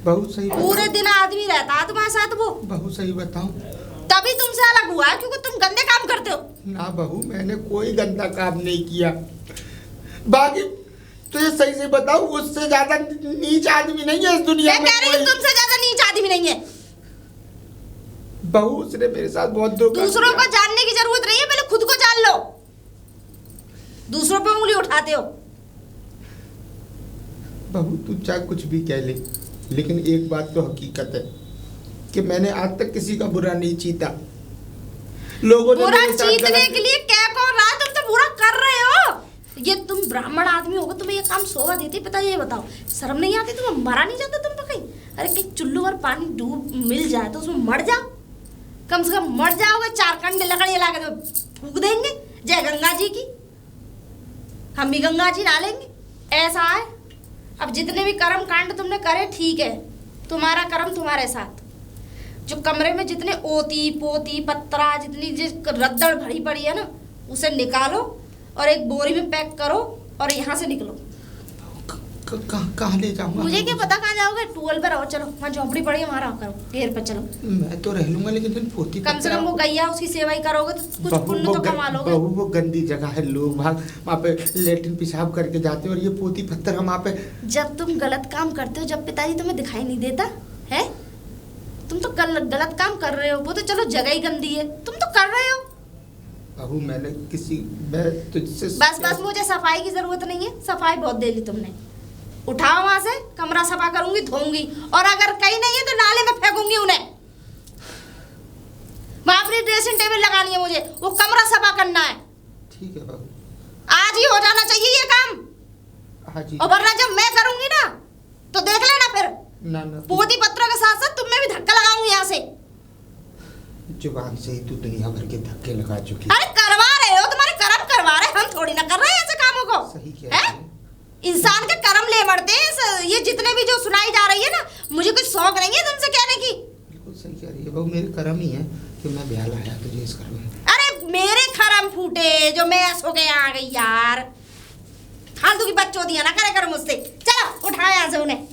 Speaker 1: बहुत सही।
Speaker 4: पूरे दिन आदमी रहता है तुम्हारे साथ वो।
Speaker 1: बहुत सही बताऊं,
Speaker 4: तभी तुमसे अलग हुआ है क्योंकि तुम गंदे काम करते हो।
Speaker 1: ना बहू मैंने कोई गंदा काम नहीं किया। बाकी तुझे सही से बताऊं, उससे ज्यादा नीच आदमी नहीं है इस दुनिया में।
Speaker 4: मैं कह रही हूँ तुमसे ज्यादा नीच आदमी नहीं है।
Speaker 1: बहू उसने मेरे साथ बहुत धोखा
Speaker 4: दूसरों
Speaker 1: किया।
Speaker 4: को जानने की जरूरत नहीं है, पहले खुद को जान लो। दूसरों पे उंगली उठाते हो।
Speaker 1: बहू तू चाहे कुछ भी कह ले, लेकिन एक बात तो हकीकत है कि मैंने आज तक किसी का बुरा नहीं चीता। लोगों ने
Speaker 4: बुरा
Speaker 1: मेरे साथ
Speaker 4: चीतने
Speaker 1: गलत-
Speaker 4: के लिए क्या कौन रहा है? तुम तो बुरा कर रहे हो। ये तुम ब्राह्मण आदमी होगे, तुम्हें ये काम शोभा देती? पता है, ये बताओ, शर्म नहीं आती? तुम्हें मरा नहीं जाता तुम तो कहीं? अरे कहीं चुल्लू और पानी डूब मिल जाए तो उसमें मर जाओ, कम से कम मर जाओगे। 4 कंडे लकड़ी ला के तो फूक देंगे, जय गंगा जी की। हम भी गंगा जी डालेंगे। ऐसा है। अब जितने भी कर्म कांड तुमने करे, ठीक है, तुम्हारा कर्म तुम्हारे साथ। जो कमरे में जितने ओती पोती पत्रा जितनी जिस रद्दड़ भरी पड़ी है ना, उसे निकालो और एक बोरी में पैक करो और यहाँ से निकलो।
Speaker 1: कहाँ ले जाऊंगा?
Speaker 4: मुझे क्या पता कहाँ जाओगे? टूल पे रहो, चलो वहाँ झोपड़ी पड़ी है, वहाँ रहो, करो घेर पे, चलो।
Speaker 1: मैं तो रह लूंगा, लेकिन तुम पोती
Speaker 4: कम से कम वो गैया उसकी सेवा ही करोगे तो कुछ पुण्य तो कमा लोगे।
Speaker 1: बहू वो गंदी जगह है, लोग वहाँ पे लेटिन पेशाब करके जाते हैं और ये पोती पत्थर हम वहाँ पे।
Speaker 4: जब तुम गलत काम करते हो, जब पिताजी तुम्हें दिखाई नहीं देता है, तुम तो गलत काम कर रहे हो। वो तो चलो जगह ही गंदी है, तुम तो कर रहे हो।
Speaker 1: बहू मैं तुझसे
Speaker 4: बस मुझे सफाई की जरूरत नहीं है, सफाई बहुत दे ली तुमने। उठाओ वहां से, कमरा सफा करूंगी, धोऊंगी, और अगर कहीं नहीं है तो नाले में फेंकूंगी उन्हें। वहां अपनी ड्रेसिंग टेबल लगानी है मुझे, वो कमरा सफा करना है।
Speaker 1: ठीक है बहू,
Speaker 4: आज ही हो जाना चाहिए ये काम।
Speaker 1: हाँ जी।
Speaker 4: और वरना जब मैं करूंगी ना तो देख लेना फिर।
Speaker 1: ना
Speaker 4: पोती पत्रों के साथ साथ तुम्हें भी धक्का लगाऊंगी यहाँ से।
Speaker 1: जुबान से ही तू दुनिया भर के धक्के लगा चुकी।
Speaker 4: अरे करवा रहे हो, तुम्हारे कर्म करवा रहे हैं, हम थोड़ी ना कर रहे हैं ऐसे कामों को।
Speaker 1: सही कह रही
Speaker 4: हैं?
Speaker 1: है।
Speaker 4: इंसान के कर्म ले मरते हैं। ये जितने भी जो सुनाई जा रही है ना, मुझे कुछ शौक नहीं है तुमसे कहने की।
Speaker 1: बिल्कुल सही कह रही है बहू, मेरे कर्म ही है कि मैं ब्याह लाया तुझे इस घर में।
Speaker 4: अरे मेरे खरम फूटे जो मैं सो के आ गई यार। फालतू की बकचोदियां ना करे करो मुझसे। चलो उठाओ यहाँ से उन्हें।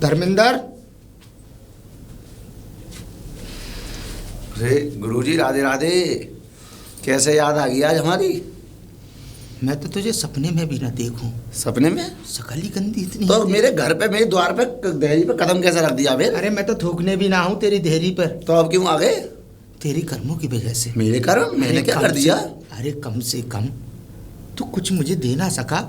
Speaker 1: धर्मेंद्र,
Speaker 2: अरे गुरुजी राधे राधे, कैसे याद आ गई आज हमारी?
Speaker 1: मैं तो तुझे सपने में भी ना देखूं।
Speaker 2: सपने में?
Speaker 1: शकल ही गंदी इतनी
Speaker 2: तो
Speaker 1: है।
Speaker 2: मेरे घर पे, मेरे द्वार पे, दहली पे कदम कैसे रख दिया बे?
Speaker 1: अरे मैं तो थूकने भी ना हूँ तेरी देहरी पर।
Speaker 2: तो अब क्यों आ गए?
Speaker 1: तेरी कर्मों की वजह से।
Speaker 2: मेरे कर्म? मैंने
Speaker 1: अरे
Speaker 2: क्या
Speaker 1: कम
Speaker 2: कर दिया?
Speaker 1: अरे कम से कम तू कुछ मुझे दे ना सका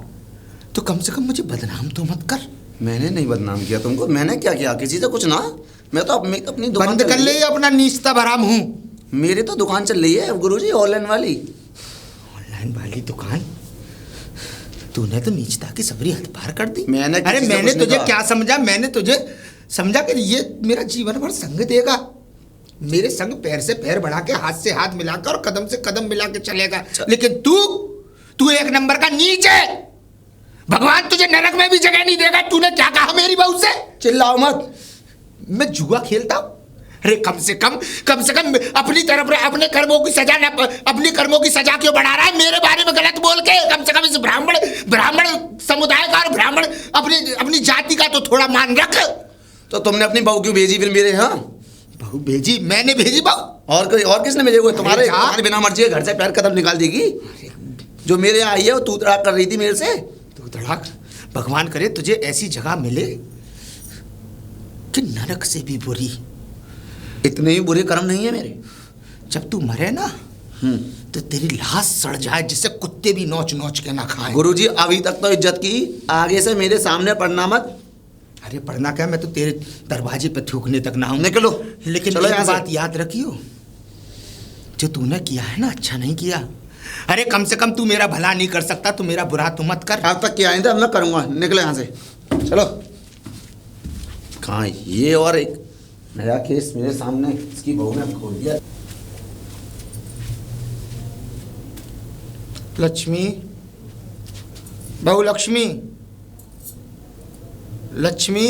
Speaker 1: तो कम से कम मुझे बदनाम तो मत कर।
Speaker 2: मैंने नहीं बदनाम किया तुमको। मैंने क्या किया? किसी से कुछ ना। मैं तो अपनी दुकान
Speaker 1: बंद कर ले अपना नीचता भराम हूँ।
Speaker 2: मेरी तो दुकान चल रही है गुरुजी, ऑनलाइन वाली।
Speaker 1: ऑनलाइन वाली दुकान? तूने तो नीचता की सबरी हद पार कर दी।
Speaker 2: मैंने
Speaker 1: अरे
Speaker 2: किसी से
Speaker 1: मैंने
Speaker 2: कुछ नहीं
Speaker 1: तुझे
Speaker 2: कहा।
Speaker 1: क्या समझा? मैंने तुझे समझा कि ये मेरा जीवन भर संग देगा, मेरे संग पैर से पैर बढ़ा के हाथ से हाथ मिलाकर और कदम से कदम मिला के चलेगा। लेकिन तू एक नंबर का नीच है। भगवान तुझे नरक में भी जगह नहीं देगा। तूने क्या कहा मेरी बहू से?
Speaker 2: चिल्लाओ मत।
Speaker 1: मैं जुआ खेलता हूं? अरे कम से कम अपनी तरफ अपने कर्मों की सजा न, अपनी कर्मों की सजा क्यों बढ़ा रहा है मेरे बारे में गलत बोल के? कम से कम इस ब्राह्मण समुदाय का और ब्राह्मण अपनी जाति का तो थोड़ा मान रख।
Speaker 2: तो तुमने अपनी बहू क्यों भेजी फिर मेरे यहाँ?
Speaker 1: बहू भेजी? मैंने भेजी बहू?
Speaker 2: और किसने भेजे? कोई तुम्हारे
Speaker 1: जा।
Speaker 2: तुम्हारे बिना मर्जी के घर से पैर कदम निकाल देगी? जो मेरे यहाँ आई है वो तू तड़ाक कर रही थी मेरे से।
Speaker 1: तू तड़ाक? भगवान करे तुझे ऐसी जगह मिले कि नरक से भी बुरी।
Speaker 2: इतने ही बुरे कर्म नहीं है मेरे।
Speaker 1: जब तू मरे ना तो तेरी लाश सड़ जाए जिससे कुत्ते भी नोच नोच के ना खाएं।
Speaker 2: गुरुजी अभी तक तो इज्जत की, आगे से मेरे सामने पढ़ना मत।
Speaker 1: अरे पढ़ना क्या, मैं तो तेरे दरवाजे पे थूकने तक ना हूं।
Speaker 2: निकलो।
Speaker 1: लेकिन
Speaker 2: चलो
Speaker 1: एक
Speaker 2: यहाँ से।
Speaker 1: बात याद रखियो, जो तूने किया है ना अच्छा नहीं किया। अरे कम से कम तू मेरा भला नहीं कर सकता, तू मेरा बुरा तो मत कर।
Speaker 2: अब तक किया नहीं था, अब मैं करूंगा। निकलो यहाँ से, चलो। कहाँ ये और एक नया केस मेरे सामने, इसकी बहू ने खोल दिया।
Speaker 1: लक्ष्मी, बहू लक्ष्मी, लक्ष्मी।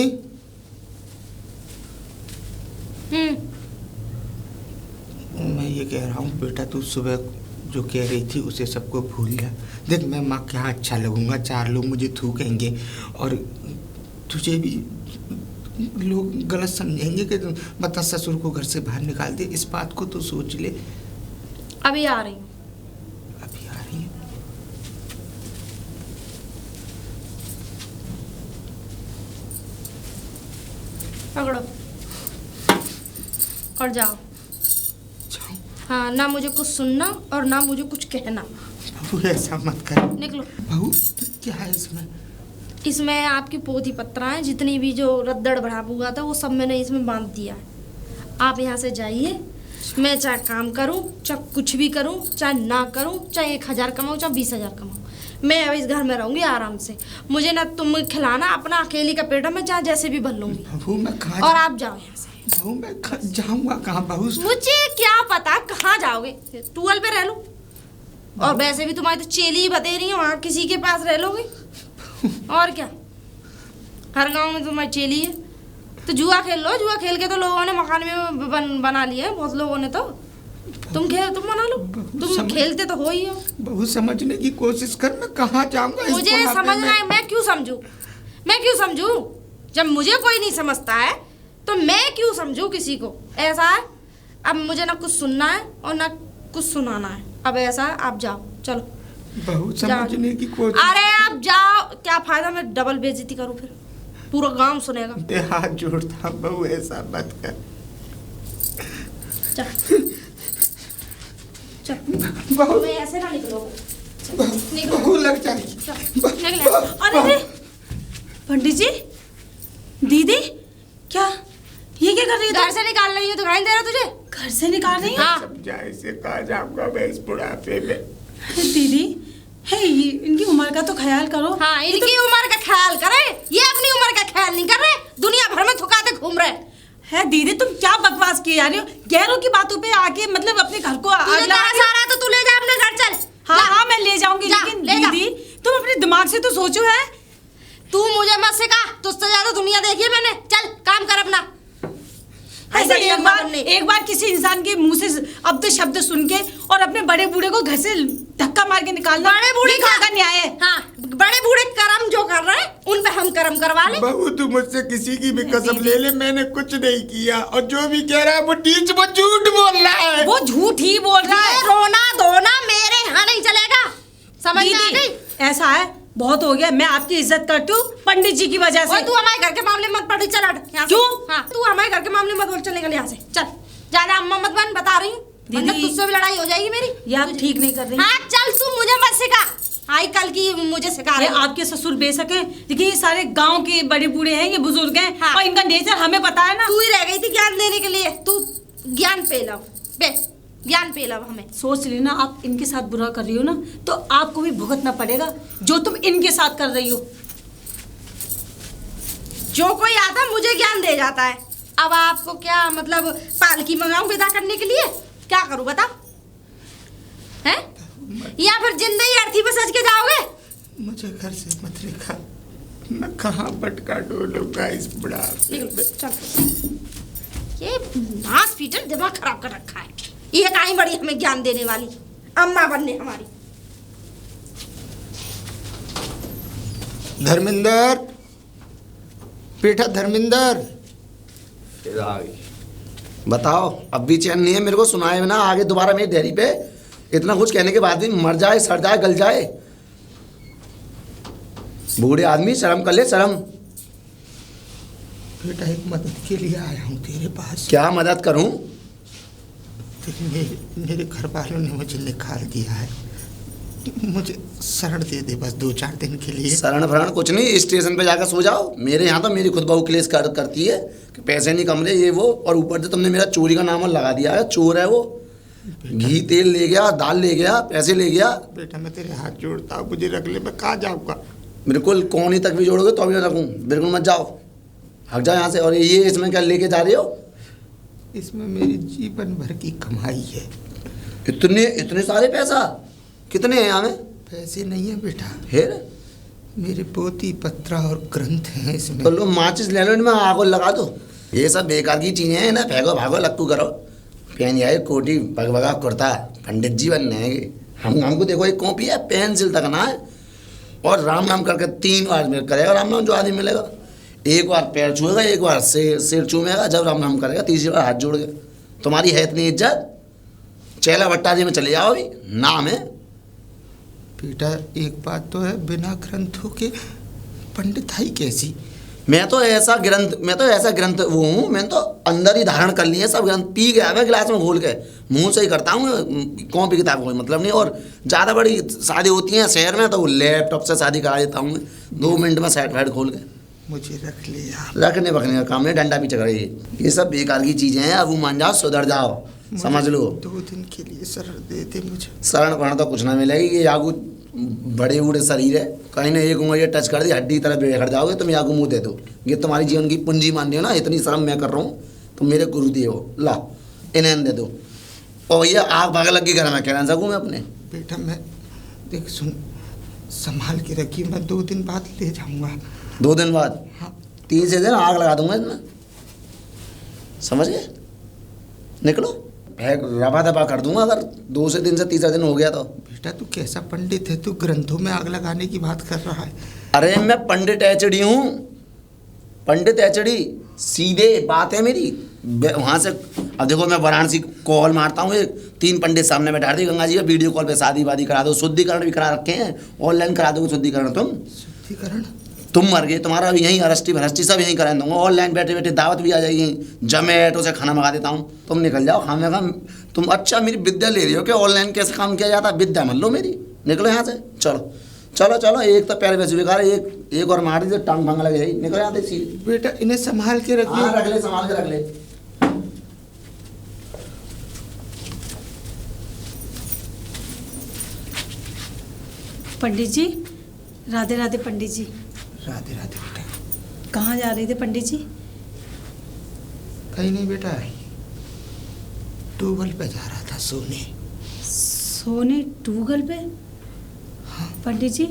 Speaker 1: मैं ये कह रहा हूँ बेटा, तू सुबह जो कह रही थी उसे सबको भूल जा। देख मैं माँ क्या अच्छा लगूंगा, 4 लोग मुझे थूकेंगे और तुझे भी लोग गलत समझेंगे कि बता ससुर को घर से बाहर निकाल दे। इस बात को तो सोच ले।
Speaker 4: अभी आ रही हूँ।
Speaker 1: अभी आ रही है?
Speaker 4: पकड़ो और जाओ। हाँ, ना मुझे कुछ सुनना और ना मुझे कुछ कहना।
Speaker 1: बहू ऐसा मत कर।
Speaker 4: निकलो।
Speaker 1: बहू क्या है इसमें?
Speaker 4: इसमें आपकी पोथी पत्रा है, जितनी भी जो रद्दड़ बढ़ा हुआ था वो सब मैंने इसमें बांध दिया है। आप यहाँ से जाइए। मैं चाहे काम करूँ, चाहे कुछ भी करूँ, चाहे ना करूँ, चाहे 1000 कमाऊँ, चाहे 20,000 कमाऊँ, मैं अब इस घर में रहूँगी आराम से। मुझे ना तुम खिलाना, अपना अकेली का पेट है, मैं चाहे जैसे भी भर लूँगी।
Speaker 1: बहू मैं कहाँ
Speaker 4: और आप जाओ यहाँ से।
Speaker 1: बहू मैं जाऊँगा कहाँ बहू?
Speaker 4: मुझे क्या पता कहाँ जाओगे, टूअल पे रह लो। और वैसे भी तुम्हारी तो चेली ही बते रही हो, वहाँ किसी के पास रह लोगे और क्या। हर गांव में तुम्हारी चेली है। तो जुआ खेल लो, जुआ खेल के तो लोगों ने मकान में बना लिया है, बहुत लोगों ने। तो तुम बना लो, तुम खेलते तो हो ही हो।
Speaker 1: बहू समझने की कोशिश कर, मैं कहाँ जाऊँगा?
Speaker 4: मुझे समझना है, मैं क्यों समझूं? जब मुझे कोई नहीं समझता है तो मैं क्यों समझूं किसी को? ऐसा है, अब मुझे ना कुछ सुनना है और ना कुछ सुनाना है। अब ऐसा है, आप जाओ, चलो।
Speaker 1: बहू समझने की कोशिश।
Speaker 4: अरे आप जाओ, क्या फायदा मैं डबल बेइज्जती करूं, फिर पूरा गांव सुनेगा।
Speaker 1: ते हाथ जोड़ता बहू, ऐसा मत कर।
Speaker 4: चल
Speaker 1: बहू
Speaker 4: मैं ऐसे ना निकलोगे। निकलो।
Speaker 1: बहू लग जाएगी।
Speaker 3: अरे पंडित जी, दीदी, क्या ये क्या कर रही है?
Speaker 4: घर से निकाल रही हूँ, दिखाई दे रहा तुझे?
Speaker 3: घर से निकाल रही है?
Speaker 4: हाँ।
Speaker 1: समझा इसे, कहा जाऊंगा मैं इस बुढ़ापे में।
Speaker 3: दीदी है, ये इनकी उम्र का तो ख्याल करो।
Speaker 4: हाँ, इनकी उम्र का ख्याल करे, ये अपनी उम्र का ख्याल नहीं कर रहे, दुनिया भर में थुकाते घूम रहे
Speaker 3: है। दीदी तुम क्या बकवास किए जा रही हो? गैरों की बातों पे आके मतलब अपने घर को आग लगा रही हो।
Speaker 4: सारा तो तू ले जा अपने घर, चल।
Speaker 3: हाँ मैं ले जाऊंगी, लेकिन
Speaker 4: ले जा।
Speaker 3: दीदी तुम अपने दिमाग से तो सोचो। है
Speaker 4: तू मुझे मत सिखा, तुझसे ज्यादा दुनिया देखी है मैंने। चल काम कर अपना।
Speaker 3: ऐसे एक बार किसी इंसान के मुंह से अब तो शब्द सुन के और अपने बड़े बूढ़े को घर से धक्का मार के निकालना,
Speaker 4: बड़े बूढ़े
Speaker 3: का न्याय है।
Speaker 4: हाँ, बड़े बूढ़े कर्म जो कर रहे हैं उन पे हम कर्म करवा ले।
Speaker 1: बहू तू मुझसे किसी की भी कसम ले ले, मैंने कुछ नहीं किया। और जो भी कह रहा है वो नीच, वो झूठ बोल रहा है।
Speaker 3: वो झूठ ही बोल रहा है।
Speaker 4: रोना धोना मेरे यहाँ नहीं चलेगा, समझ में आ गई?
Speaker 3: ऐसा है, बहुत हो गया। मैं आपकी इज्जत करती हूँ पंडित जी की वजह से।
Speaker 4: तू हमारे घर के मामले मत पड़, चल हट यहाँ से।
Speaker 3: क्यों?
Speaker 4: हाँ, तू हमारे घर के मामले मत बोल, चल निकल यहाँ से, चल। ज्यादा अम्मा मत बन, बता रही हूँ, वरना तुझसे भी लड़ाई हो जाएगी मेरी।
Speaker 3: ये आप ठीक नहीं कर रही।
Speaker 4: हाँ चल, तू मुझे मत सिखा, आई कल की मुझे सिखा रही।
Speaker 3: आपके ससुर बेशक हैं, लेकिन ये सारे गांव के बड़े बूढ़े हैं, ये बुजुर्ग हैं।
Speaker 4: हाँ।
Speaker 3: और इनका नेचर हमें पता है ना।
Speaker 4: तू ही रह गई थी ज्ञान देने के लिए, तू ज्ञान पे लाओ, बे ज्ञान पे लाओ हमें।
Speaker 3: सोच लेना, आप इनके साथ बुरा कर रही हो ना, तो आपको भी भुगतना पड़ेगा जो तुम इनके साथ कर रही हो।
Speaker 4: जो कोई आता मुझे ज्ञान दे जाता है। अब आपको क्या मतलब, पालकी मंगाऊं विदा करने के लिए? क्या करूं बता, हैं? या फिर जिंदगी अर्थी पे सज के जाओगे?
Speaker 1: मुझे घर से मत रेखा, मैं कहाँ भटका डोलूंगा इस बुढ़ापे में।
Speaker 4: चल, ये नास पीटर दिमाग खराब कर रखा है। ये कहीं बड़ी हमें ज्ञान देने वाली अम्मा बनने हमारी।
Speaker 1: धर्मेंद्र, बेटा धर्मेंद्र।
Speaker 2: बताओ, अब भी चैन नहीं है मेरे को सुनाए बिना। आगे दोबारा मेरी डेयरी पे इतना कुछ कहने के बाद भी मर जाए, सड़ जाए, गल जाए। बूढ़े आदमी शर्म कर ले, शर्म।
Speaker 1: बेटा एक मदद के लिए आया हूँ तेरे पास।
Speaker 2: क्या मदद करूं?
Speaker 1: मेरे घर वालों ने मुझे निकाल दिया है, मुझे शरण दे दे बस 2-4 दिन के लिए।
Speaker 2: शरण भरण कुछ नहीं, स्टेशन पे जाकर सो जाओ। मेरे यहाँ तो मेरी खुद बहू क्लेश करती है कि पैसे नहीं कम रहे, ये वो। और ऊपर से तुमने मेरा चोरी का नाम लगा दिया है, चोर है वो। घी तेल ले गया, दाल ले गया, पैसे ले गया।
Speaker 1: बेटा मैं तेरे हाथ जोड़ता हूँ, मुझे रख ले, मैं कहाँ जाऊँगा?
Speaker 2: बिल्कुल कोनी तक भी जोड़ोगे तो भी ना रखूँ, बिल्कुल मत जाओ, हट जाओ यहाँ से। और ये इसमें क्या लेके जा रहे हो?
Speaker 1: इसमें मेरी जीवन भर की कमाई है।
Speaker 2: इतने सारे पैसा कितने हैं यहाँ में?
Speaker 1: पैसे नहीं है बेटा,
Speaker 2: फिर
Speaker 1: मेरे पोती पत्रा और ग्रंथ हैं इसमें।
Speaker 2: तो लो माचिस ले लो, इनमें आग लगा दो। ये सब बेकार की चीजें हैं ना, फेंको भागो लक्कू करो। पहन आए कोटी भगभगा कुर्ता, पंडित जी बनने हैं हमको। देखो एक कॉपी है, पेंसिल तक ना है। और राम नाम करके 3 बार में करेगा राम नाम जो आदमी मिलेगा। एक बार पैर छुएगा, एक बार सिर चूमेगा, जब राम नाम करेगा 3री बार हाथ जोड़ के। तुम्हारी है इतनी इज्जत, चेला भट्टा जी में चले जाओ। अभी नाम है।
Speaker 1: बेटा एक बात तो है, बिना ग्रंथों के पंडिताई कैसी?
Speaker 2: मैं तो ऐसा ग्रंथ वो हूँ, मैंने तो अंदर ही धारण कर लिए सब ग्रंथ, पी गया मैं गिलास में घोल के, मुंह से ही करता हूँ, कॉपी किताब कोई मतलब नहीं। और ज़्यादा बड़ी शादी होती है शहर में तो लैपटॉप से शादी करा देता हूँ मैं, 2 मिनट में साइड फाइड खोल के।
Speaker 1: मुझे रख लिया,
Speaker 2: रखने पकड़ने का काम नहीं, डंडा भी चक रही है, ये सब बेकार की चीज़ें हैं। अब वो मान जाओ, सुधर जाओ, समझ लो।
Speaker 1: 2 दिन के लिए शरण दे दे मुझे।
Speaker 2: शरण पढ़ना तो कुछ ना मिलेगी, ये यागू बड़े बूढ़े शरीर है, कहीं ना एक उंगली टच कर दी हड्डी तरह बेखड़ जाओगे, तुम यागू मुँह दे दो। ये तुम्हारी जीवन की पूंजी मान लियो ना, इतनी शर्म मैं कर रहा हूँ, तुम मेरे गुरुदेव हो, ला इन्हें दे दो। और ये आग भाग लगी घर में, कहना सकूँ मैं अपने
Speaker 1: बेटा, मैं देख सुन, संभाल के रखी, मैं 2 दिन बाद ले जाऊंगा।
Speaker 2: 2 दिन बाद?
Speaker 1: हाँ।
Speaker 2: 3 दिन आग लगा दूंगा इसमें, समझ गए? निकलो, रफा दफा कर दूंगा अगर 2 से 3 से तीसरा दिन हो गया तो।
Speaker 1: बेटा तू कैसा पंडित है, तू ग्रंथों में आग लगाने की बात कर रहा है।
Speaker 2: अरे मैं पंडित एचडी हूँ, पंडित एचडी, सीधे बात है मेरी। वहाँ से अब देखो, मैं वाराणसी कॉल मारता हूँ, 3 पंडित सामने बैठा दी, गंगा जी का वीडियो कॉल पे शादी वादी करा दो, शुद्धिकरण भी करा रखे हैं, ऑनलाइन करा दोगे शुद्धिकरण।
Speaker 1: शुद्धिकरण?
Speaker 2: तुम मर गए, तुम्हारा भी यहीं अरस्टी भरस्टी सब यहीं करा दूंगा, ऑनलाइन बैठे बैठे दावत भी आ जाएगी, जोमैटो से खाना मंगा देता हूँ, तुम निकल जाओ खाने का। तुम अच्छा मेरी विद्या ले रही हो कि ऑनलाइन कैसे काम किया जाता है, विद्या मान लो मेरी, निकलो यहाँ से। चलो चलो चलो, एक तो पैर वैसे बेकार, एक और मार दीजिए, टांग भांग लग जाएगी, निकलो यहाँ से।
Speaker 1: बेटा इन्हें संभाल के रखिए।
Speaker 2: हाँ, रख ले, संभाल के रख ले।
Speaker 3: पंडित जी, राधे राधे। पंडित जी,
Speaker 1: राधे राधे बेटा।
Speaker 3: कहाँ जा रहे थे पंडित जी?
Speaker 1: कहीं नहीं बेटा, ट्यूबवेल पे जा रहा था सोने।
Speaker 3: सोने? ट्यूबवेल पे? पंडित जी,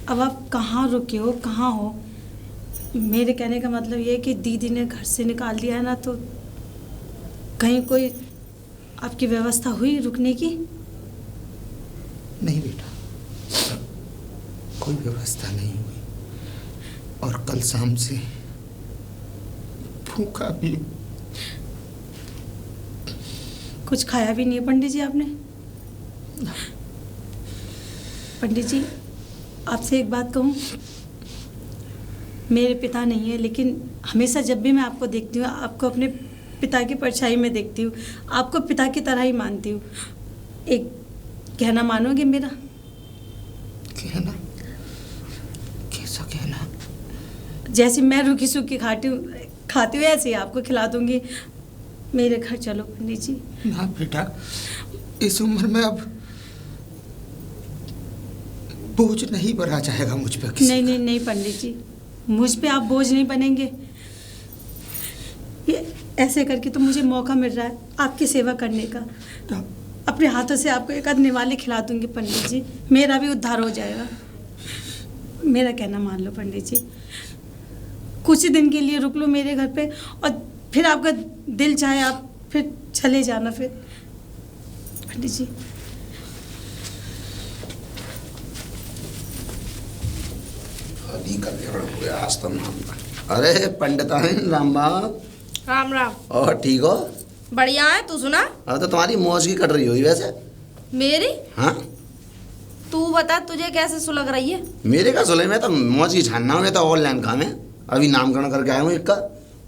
Speaker 3: अब आप कहाँ रुके हो, कहाँ हो? मेरे कहने का मतलब ये है कि दीदी ने घर से निकाल दिया है ना, तो कहीं कोई आपकी व्यवस्था हुई रुकने की?
Speaker 1: नहीं बेटा, कोई व्यवस्था नहीं हुई, और कल शाम से भूखा भी।
Speaker 3: कुछ खाया भी नहीं है पंडित जी आपने? पंडित जी, आपसे एक बात कहूँ, मेरे पिता नहीं है, लेकिन हमेशा जब भी मैं आपको देखती हूँ, आपको अपने पिता की परछाई में देखती हूँ, आपको पिता की तरह ही मानती हूँ। एक कहना मानोगे मेरा?
Speaker 1: कहना? कैसा कहना?
Speaker 3: जैसे मैं रूखी सूखी खाती हूँ ऐसे ही आपको खिला दूंगी। मेरे घर चलो पंडित जी।
Speaker 1: ना बेटा, इस उम्र में अब बोझ नहीं बना जाएगा मुझ पे किसी
Speaker 3: नहीं नहीं नहीं पंडित जी, मुझ पे आप बोझ नहीं बनेंगे। ये ऐसे करके तो मुझे मौका मिल रहा है आपकी सेवा करने का।
Speaker 1: का।
Speaker 3: अपने हाथों से आपको एक आध निवाले खिला दूंगी पंडित जी, मेरा भी उद्धार हो जाएगा। मेरा कहना मान लो पंडित जी, कुछ ही दिन के लिए रुक लो मेरे घर पे, और फिर आपका दिल चाहे आप फिर चले जाना फिर। पंडित जी,
Speaker 2: आज तो अरे पंडिताइन राम बाप,
Speaker 4: राम राम।
Speaker 2: और ठीक हो?
Speaker 4: बढ़िया है, तू सुना?
Speaker 2: अब तो तुम्हारी मौज की कट रही हुई वैसे।
Speaker 4: मेरी?
Speaker 2: हाँ,
Speaker 4: तू बता, तुझे कैसे सुलग रही है?
Speaker 2: मेरे का सुले, मैं तो मौज की छानना हूँ, मैं तो ऑनलाइन काम है, अभी नामकरण करके आया हूँ एक का,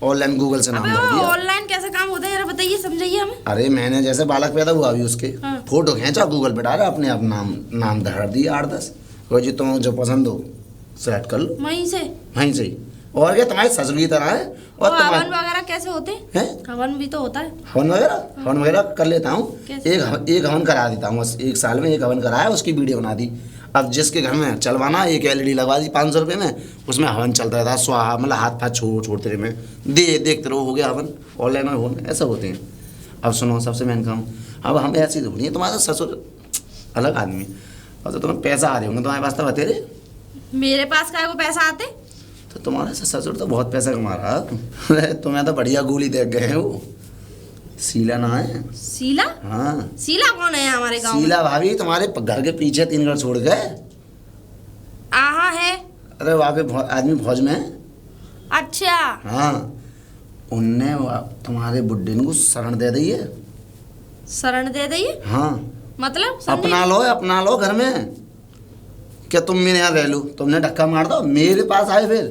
Speaker 2: ऑनलाइन गूगल से नाम
Speaker 4: अबे
Speaker 2: भर दिया।
Speaker 4: ऑनलाइन कैसे काम होता है, जरा बताइए, समझाइए हमें।
Speaker 2: अरे मैंने जैसे बालक पैदा हुआ अभी उसके
Speaker 4: हाँ।
Speaker 2: फोटो खींचा, गूगल पे डाला, अपने आप नाम धर दिए 8-10, कोई जो तुम्हें जो पसंद हो सेलेक्ट कर लो
Speaker 4: वहीं से?
Speaker 2: वहीं से ही। और क्या तुम्हारी ससुर की तरह है। और
Speaker 4: तो हवन वगैरह कैसे होते
Speaker 2: हैं?
Speaker 4: हवन भी तो होता है।
Speaker 2: हवन वगैरह कर लेता हूँ,
Speaker 4: कैसे?
Speaker 2: एक हवन करा देता हूँ बस, 1 साल में 1 हवन कराया, उसकी वीडियो बना दी। अब जिसके घर में चलवाना, एक LED लगवा दी 500 रुपये में, उसमें हवन चलता रहता है, स्वाहा, मतलब हाथ पाथ छोड़ते रहे में देखते रहो, हो गया हवन। ऑनलाइन में हवन ऐसा होते हैं। अब सुनो, सबसे मेन काम, अब हम ऐसी थोड़ी है, तुम्हारा ससुर अलग आदमी, और तो तुम्हें पैसा आ रहे होंगे तुम्हारे पास, तो बतेरे
Speaker 4: मेरे पास काय को पैसा आते?
Speaker 2: तो तुम्हारा ससुर तो बहुत पैसा कमा रहा। तुम्हें तो बढ़िया गोली देख गए हैं वो, शीला ना है?
Speaker 4: शीला?
Speaker 2: हाँ,
Speaker 4: शीला कौन है हमारे गांव में?
Speaker 2: शीला भाभी तुम्हारे घर के पीछे 3 घर छोड़ गए।
Speaker 4: आहा है?
Speaker 2: अरे वहाँ पे आदमी फौज में है।
Speaker 4: अच्छा।
Speaker 2: हाँ, उनने तुम्हारे बुड्ढे को शरण दे दी है।
Speaker 4: शरण दे दी?
Speaker 2: हाँ,
Speaker 4: मतलब
Speaker 2: अपना लो घर में, क्या तुम मेरे यहाँ रह लो, तुमने धक्का मार दो, मेरे पास आए फिर,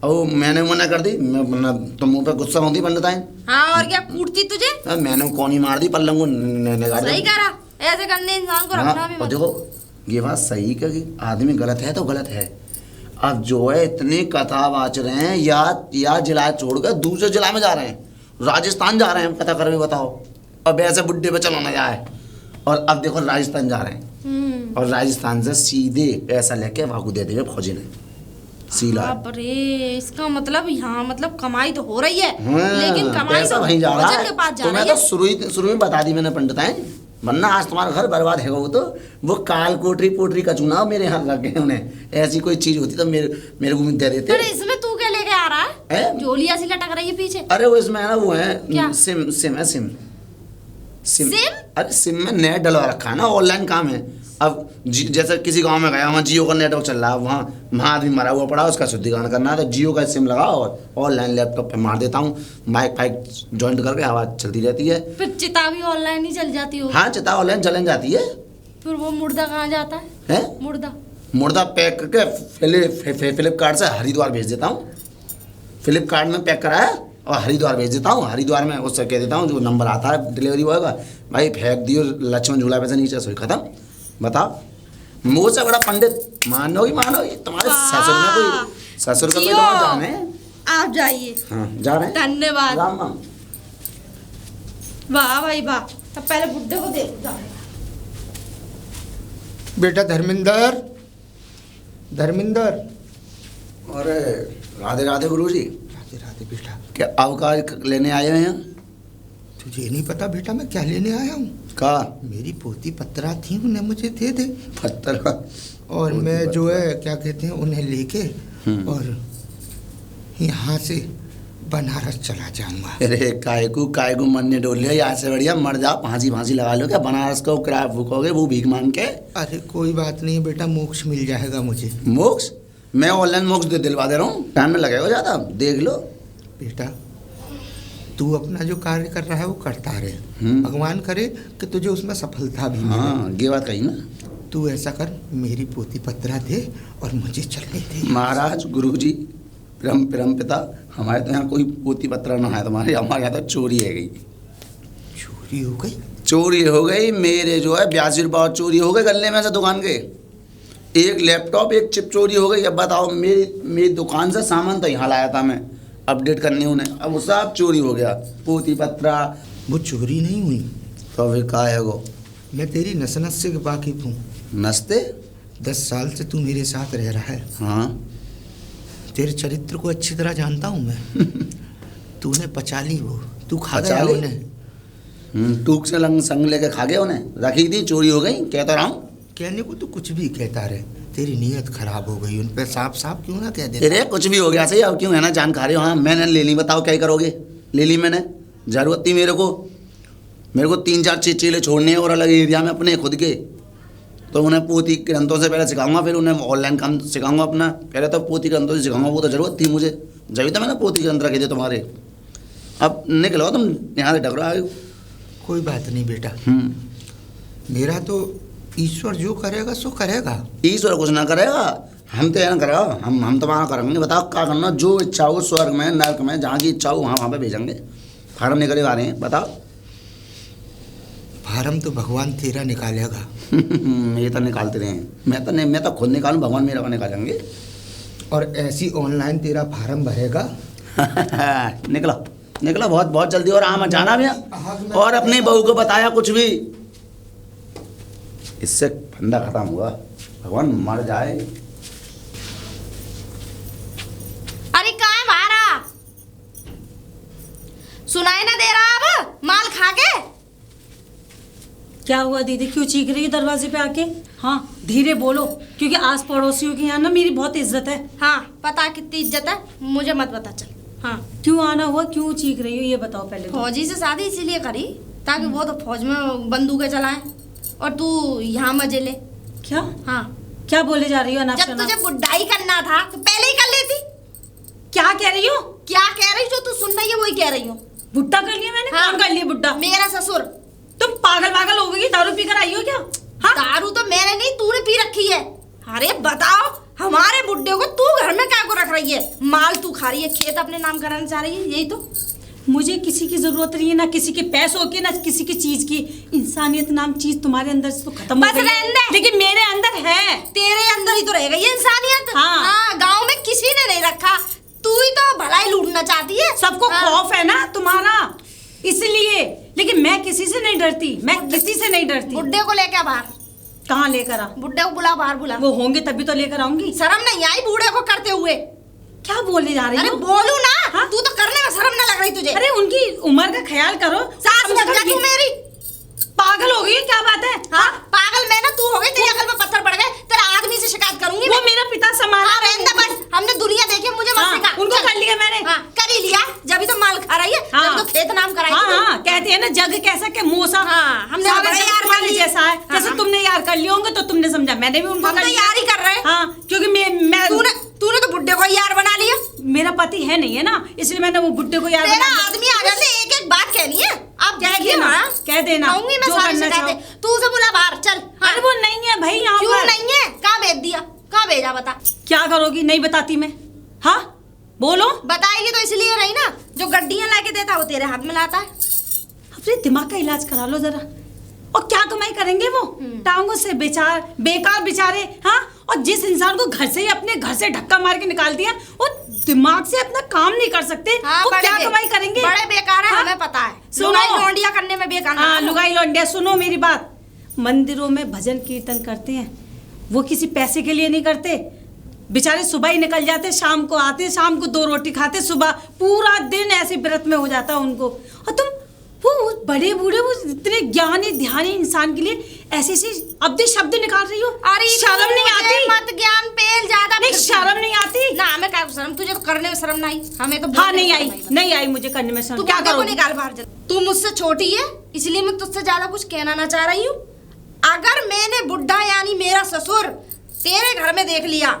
Speaker 2: और मैंने मना कर दी, तुम मुंह पे गुस्सा होती पंडिताइन।
Speaker 4: हाँ और क्या कूटती तुझे?
Speaker 2: मैंने कौन ही मार दी पल्लंग को निगाह।
Speaker 4: सही करा, ऐसे करने इंसान को रखना भी
Speaker 2: और
Speaker 4: मत।
Speaker 2: देखो ये बात सही का कि आदमी गलत है तो गलत है। अब जो है इतनी कथा बाच रहे हैं या जिला छोड़कर दूसरे जिला में जा रहे हैं, राजस्थान जा रहे हैं कथा कर भी बताओ। अब ऐसे बुड्ढे पे चलाना जाए और अब देखो राजस्थान जा रहे हैं और राजस्थान से सीधे पैसा लेके वाकू दे दिए फौजी ने सीला।
Speaker 4: बाप रे, इसका मतलब यहाँ मतलब कमाई तो हो रही है
Speaker 2: हाँ,
Speaker 4: लेकिन कमाई
Speaker 2: पैसा
Speaker 4: तो
Speaker 2: वहीं जा रहा
Speaker 4: भोजन
Speaker 2: है।
Speaker 4: के पास जा
Speaker 2: तो मैं
Speaker 4: रही
Speaker 2: तो
Speaker 4: है।
Speaker 2: शुरू में बता दी मैंने पंडिताइन, वरना आज तुम्हारा घर बर्बाद है। वो काल कोठरी का चुनाव मेरे यहाँ लग गए। उन्हें ऐसी कोई चीज होती तो मेरे को दे देते।
Speaker 4: अरे इसमें तू क्या लेके आ रहा है?
Speaker 2: हैं?
Speaker 4: जोलिया सी लटक रही है पीछे।
Speaker 2: अरे वो इसमें है ना, वो है
Speaker 4: क्या?
Speaker 2: सिम है सिम।
Speaker 4: सिम?
Speaker 2: अरे सिम में नेट डलवा रखा है ना, ऑनलाइन काम है। अब जैसे किसी गांव में गया, वहाँ जियो का नेटवर्क चल रहा है, वहाँ आदमी मरा हुआ पड़ा, उसका शुद्धिकरण करना है तो जियो का सिम लगाओ और ऑनलाइन लैपटॉप पे मार देता हूँ, माइक फाइक ज्वाइंट करके आवाज़ चलती रहती है।
Speaker 4: फिर चिता भी ऑनलाइन ही चल जाती हो?
Speaker 2: हाँ चिता ऑनलाइन चलन जाती है।
Speaker 4: फिर वो मुर्दा कहाँ जाता है?
Speaker 2: हैं?
Speaker 4: मुर्दा
Speaker 2: पैक करके फ्लिपकार्ट से हरिद्वार भेज देता हूँ। फ्लिपकार्ट में पैक कराया और हरिद्वार भेज देता हूँ। हरिद्वार में उससे कह देता हूँ जो नंबर आता है डिलीवरी बॉय का, भाई फेंक दियो लक्ष्मण झूला पे से नीचे, सोई खत्म। बताओ मुँह से बड़ा पंडित मानोगी तुम्हारे ससुर का कोई जाने।
Speaker 4: आप जाइए।
Speaker 2: हाँ जा रहे हैं।
Speaker 4: धन्यवाद।
Speaker 2: राम राम।
Speaker 4: वाह भाई वाह, तब पहले बुड्ढे को देखो।
Speaker 1: बेटा धर्मिंदर।
Speaker 2: अरे राधे राधे गुरुजी।
Speaker 1: राधे राधे बेटा।
Speaker 2: क्या अवकाश लेने आए हैं?
Speaker 1: तुझे नहीं पता बेटा मैं क्या लेने आया हूँ?
Speaker 2: का
Speaker 1: मेरी पोती पत्रा थी, उन्हें मुझे दे दे
Speaker 2: पत्थर
Speaker 1: और मैं जो है क्या कहते हैं उन्हें लेके और यहाँ से बनारस चला जाऊंगा।
Speaker 2: अरे काय को मरने डोल लिया, यहाँ से बढ़िया मर जाओ, फांसी लगा लो। क्या बनारस को किराया फूकोगे वो भीख मांग के?
Speaker 1: अरे कोई बात नहीं बेटा, मोक्ष मिल जाएगा मुझे।
Speaker 2: मोक्ष? मैं ऑनलाइन मोक्ष दिलवा दे रहा हूँ, टाइम में लगेगा ज़्यादा, देख लो।
Speaker 1: बेटा तू अपना जो कार्य कर रहा है वो करता रहे, भगवान करे कि तुझे उसमें सफलता भी मिले।
Speaker 2: हाँ ये बात कही ना।
Speaker 1: तू ऐसा कर, मेरी पोती पत्रा दे और मुझे चलने दे।
Speaker 2: महाराज गुरुजी परम पिता, हमारे तो यहाँ कोई पोती पत्रा ना है, हमारे यहाँ तो चोरी है गई।
Speaker 1: चोरी हो गई?
Speaker 2: चोरी हो गई मेरे जो है 82 रुपये चोरी हो गए गले में से दुकान के। एक लैपटॉप एक चिप चोरी हो गई। अब बताओ मेरी दुकान से सामान तो यहाँ लाया था मैं अपडेट करने उन्हें, अब वो सब चोरी हो गया। पोती पत्रा
Speaker 1: वो चोरी नहीं हुई
Speaker 2: तो फिर का है वो?
Speaker 1: मैं तेरी नस से वाकिफ हूँ।
Speaker 2: नस्ते?
Speaker 1: 10 साल से तू मेरे साथ रह रहा है।
Speaker 2: हाँ
Speaker 1: तेरे चरित्र को अच्छी तरह जानता हूँ मैं। तूने पचा ली वो, तू खा
Speaker 2: पचा
Speaker 1: गया
Speaker 2: ली?
Speaker 1: उन्हें।
Speaker 2: टूक से संग लेके खा गए उन्हें, रखी थी चोरी हो गई। कहता रहा हूँ
Speaker 1: कहने को तो कुछ भी कहता रहे, तेरी नीयत खराब हो गई। उन पे साफ क्यों ना कह दे।
Speaker 2: अरे कुछ भी हो गया सही, अब क्यों है ना जान खा रहे हो? हाँ मैंने ले ली, बताओ क्या करोगे? ले ली मैंने, जरूरत थी मेरे को 3-4 चीले छोड़ने हैं और अलग एरिया में अपने खुद के। तो उन्हें पोती ग्रंथों से पहले सिखाऊंगा, फिर उन्हें ऑनलाइन काम सिखाऊंगा अपना। पहले तो पोती ग्रंथों से सिखाऊंगा, वो तो जरूरत थी मुझे, जब तो मैंने पोती ग्रंथ रखे थे तुम्हारे। अब निकलो तुम यहाँ से टकरा आए।
Speaker 1: कोई बात नहीं बेटा, मेरा तो ईश्वर जो करेगा सो करेगा।
Speaker 2: ईश्वर कुछ ना करेगा, हम तो यहाँ करेगा, हम तुम्हारा करेंगे। बताओ क्या करना, जो इच्छा हो स्वर्ग में नर्क में जहाँ की इच्छा हो वहाँ पे भेजेंगे। फार्म निकले आ रहे हैं, बताओ।
Speaker 1: फार्म तो भगवान तेरा निकालेगा।
Speaker 2: ये तो निकालते रहे हैं, मैं तो खुद निकालूं, भगवान मेरा को निकालेंगे।
Speaker 1: और ऐसी ऑनलाइन तेरा फार्म भरेगा।
Speaker 2: निकलो बहुत जल्दी। और आम जाना भी और अपनी बहू को बताया कुछ भी, इससे फंदा खत्म हुआ, भगवान मर जाए।
Speaker 4: अरे कहाँ है भारा? सुनाई ना दे रहा अब माल खा के?
Speaker 3: क्या हुआ दीदी, क्यों चीख रही है दरवाजे पे आके? हाँ धीरे बोलो, क्योंकि आस पड़ोसियों के यहाँ ना मेरी बहुत इज्जत है।
Speaker 4: हाँ पता कितनी इज्जत है, मुझे मत पता चल। हाँ
Speaker 3: क्यों आना हुआ, क्यों चीख रही हो ये बताओ पहले तो।
Speaker 4: फौजी से शादी इसीलिए करी ताकि वो तो फौज में बंदूकें चलाए और तू यहाँ मजे ले।
Speaker 3: क्या?
Speaker 4: हाँ
Speaker 3: क्या बोले जा रही हो? अनाप
Speaker 4: जब
Speaker 3: शनाप।
Speaker 4: तुझे बुढ़ाई करना था तो पहले ही कर लेती।
Speaker 3: क्या कह रही हो?
Speaker 4: क्या कह रही, जो तू सुन रही है वही कह रही हूँ।
Speaker 3: बुड्ढा कर लिया मैंने?
Speaker 4: हाँ।
Speaker 3: कौन कर लिया बुड्ढा?
Speaker 4: मेरा ससुर।
Speaker 3: तुम पागल हो गई, दारू पी कर आई हो क्या? हाँ?
Speaker 4: दारू तो मैंने नहीं, तूने पी रखी है। अरे बताओ, हमारे बुड्ढे को तू घर में क्या को रख रही है? माल तू खा रही है, खेत अपने नाम कराना चाह रही है, यही तो।
Speaker 3: मुझे किसी की जरूरत नहीं है, ना किसी के पैसों की, ना किसी की चीज की। इंसानियत नाम चीज तुम्हारे अंदर से तो खत्म हो
Speaker 4: बस
Speaker 3: गई है,
Speaker 4: रहने दे।
Speaker 3: लेकिन मेरे अंदर है।
Speaker 4: तेरे अंदर ही तो रहेगा ये इंसानियत।
Speaker 3: हाँ।
Speaker 4: गांव में किसी ने नहीं रखा, तू ही तो भलाई लूटना चाहती है।
Speaker 3: सबको
Speaker 4: हाँ।
Speaker 3: खौफ है ना तुम्हारा, इसलिए। लेकिन मैं किसी से नहीं डरती, मैं किसी से नहीं डरती।
Speaker 4: बुड्ढे को लेके आ बाहर।
Speaker 3: कहाँ लेकर आ?
Speaker 4: बुड्ढे को बुला, बाहर बुला।
Speaker 3: वो होंगे तभी तो लेकर आऊंगी।
Speaker 4: शर्म नहीं आई बूढ़े को करते हुए?
Speaker 3: क्या बोले जा रही
Speaker 4: अरे
Speaker 3: हो?
Speaker 4: बोलू ना।
Speaker 3: हाँ?
Speaker 4: तू तो करने में शर्म ना लग रही तुझे?
Speaker 3: अरे उनकी उम्र का ख्याल करो।
Speaker 4: सास
Speaker 3: कम से
Speaker 4: लग जा
Speaker 3: कम
Speaker 4: तू
Speaker 3: ये-
Speaker 4: मेरी।
Speaker 3: पागल हो गई है, क्या बात है?
Speaker 4: हाँ पागल मैं ना, तू हो गई, तेरी अकल में पत्थर पड़ गए। तेरा आदमी से शिकायत करूंगी
Speaker 3: वो
Speaker 4: मैं।
Speaker 3: मेरा पिता समान
Speaker 4: हाँ
Speaker 3: है।
Speaker 4: रहने दे बस, हमने दुनिया देखी, मुझे मत
Speaker 3: हाँ,
Speaker 4: सिखा।
Speaker 3: उनको
Speaker 4: चल।
Speaker 3: कर लिया मैंने।
Speaker 4: हाँ कर ही लिया, जब ही तो माल खा रही है,
Speaker 3: हाँ।
Speaker 4: जब तो खेत नाम कराई
Speaker 3: हाँ
Speaker 4: थी तू।
Speaker 3: हाँ, कहते हैं ना जग कैसा के मोसा।
Speaker 4: हाँ, हमने
Speaker 3: सारे
Speaker 4: बड़े
Speaker 3: जग
Speaker 4: यार कर
Speaker 3: तुम्हारे
Speaker 4: लिए।
Speaker 3: जैसा है।
Speaker 4: हाँ,
Speaker 3: जैसे
Speaker 4: हाँ।
Speaker 3: तुमने यार कर लिए होंगे तो तुमने समझा, मैंने भी उनको
Speaker 4: हम
Speaker 3: कर
Speaker 4: तो
Speaker 3: लिया।
Speaker 4: यार ही कर रहे हैं।
Speaker 3: हाँ, क्योंकि मैं
Speaker 4: तूने तो बुड्ढे को यार बना लिया।
Speaker 3: मेरा पति है नहीं है ना, इसलिए मैंने वो बुड्ढे को यार
Speaker 4: तेरा
Speaker 3: बना लिया।
Speaker 4: आदमी आ जाते एक एक बात कहनी है। आप
Speaker 3: कह
Speaker 4: देखिए
Speaker 3: देना,
Speaker 4: ना,
Speaker 3: कह देना,
Speaker 4: कहूंगी मैं
Speaker 3: जो
Speaker 4: सारी
Speaker 3: करना
Speaker 4: शिकायतें।
Speaker 3: चाहो।
Speaker 4: तू उसे बुला बाहर, चल। हाँ।
Speaker 3: अरे वो नहीं है भाई यहाँ
Speaker 4: क्यों
Speaker 3: पर।
Speaker 4: नहीं है? कहाँ भेज दिया? कहाँ भेजा बता?
Speaker 3: क्या करोगी? नहीं बताती मैं। हाँ बोलो।
Speaker 4: बताएगी तो इसलिए नहीं ना, जो गड्डियां लाके देता वो तेरे हाथ में लाता है।
Speaker 3: अपने दिमाग का इलाज करा लो जरा। और क्या कमाई करेंगे वो? टांगों से बेकार बेचारे। हाँ, और जिस इंसान को घर से ही अपने घर से धक्का मार के निकाल दिया, वो दिमाग से अपना काम नहीं कर सकते।
Speaker 4: हाँ,
Speaker 3: वो
Speaker 4: बड़े
Speaker 3: क्या कमाई करेंगे?
Speaker 4: बड़े बेकार है।
Speaker 3: हाँ?
Speaker 4: हमें पता है।
Speaker 3: सुनो।
Speaker 4: लुगाई लौंडिया करने में बेकार
Speaker 3: हाँ,
Speaker 4: ना हो।
Speaker 3: लुगाई लौंडिया, सुनो मेरी बात। मंदिरों में भजन कीर्तन करते हैं, वो किसी पैसे के लिए नहीं करते। बेचारे सुबह ही निकल जाते, शाम को आते, शाम को 2 रोटी खाते, सुबह पूरा दिन ऐसे व्रत में हो जाता है उनको। और तुम वो बड़े बूढ़े, वो इतने ज्ञानी ध्यानी इंसान के लिए ऐसे ऐसे अब्दे शब्द निकाल रही हो।
Speaker 4: अरे
Speaker 3: शर्म नहीं आती?
Speaker 4: मत ज्ञान पेल ज्यादा।
Speaker 3: नहीं, शर्म नहीं आती?
Speaker 4: ना हमें क्या शर्म, तुझे तो करने में शर्म नहीं, हमें तो
Speaker 3: हाँ,
Speaker 4: बोलने
Speaker 3: नहीं
Speaker 4: में
Speaker 3: आई,
Speaker 4: शर्म बस।
Speaker 3: नहीं आई मुझे करने में शर्म।
Speaker 4: तू
Speaker 3: क्या
Speaker 4: बुड्ढे को
Speaker 3: करोगी?
Speaker 4: निकाल बाहर चल। तू मुझसे छोटी है, इसलिए मैं तुझसे ज्यादा कुछ कहना ना चाह रही हूँ। अगर मैंने बुड्ढा यानी मेरा ससुर तेरे घर में देख लिया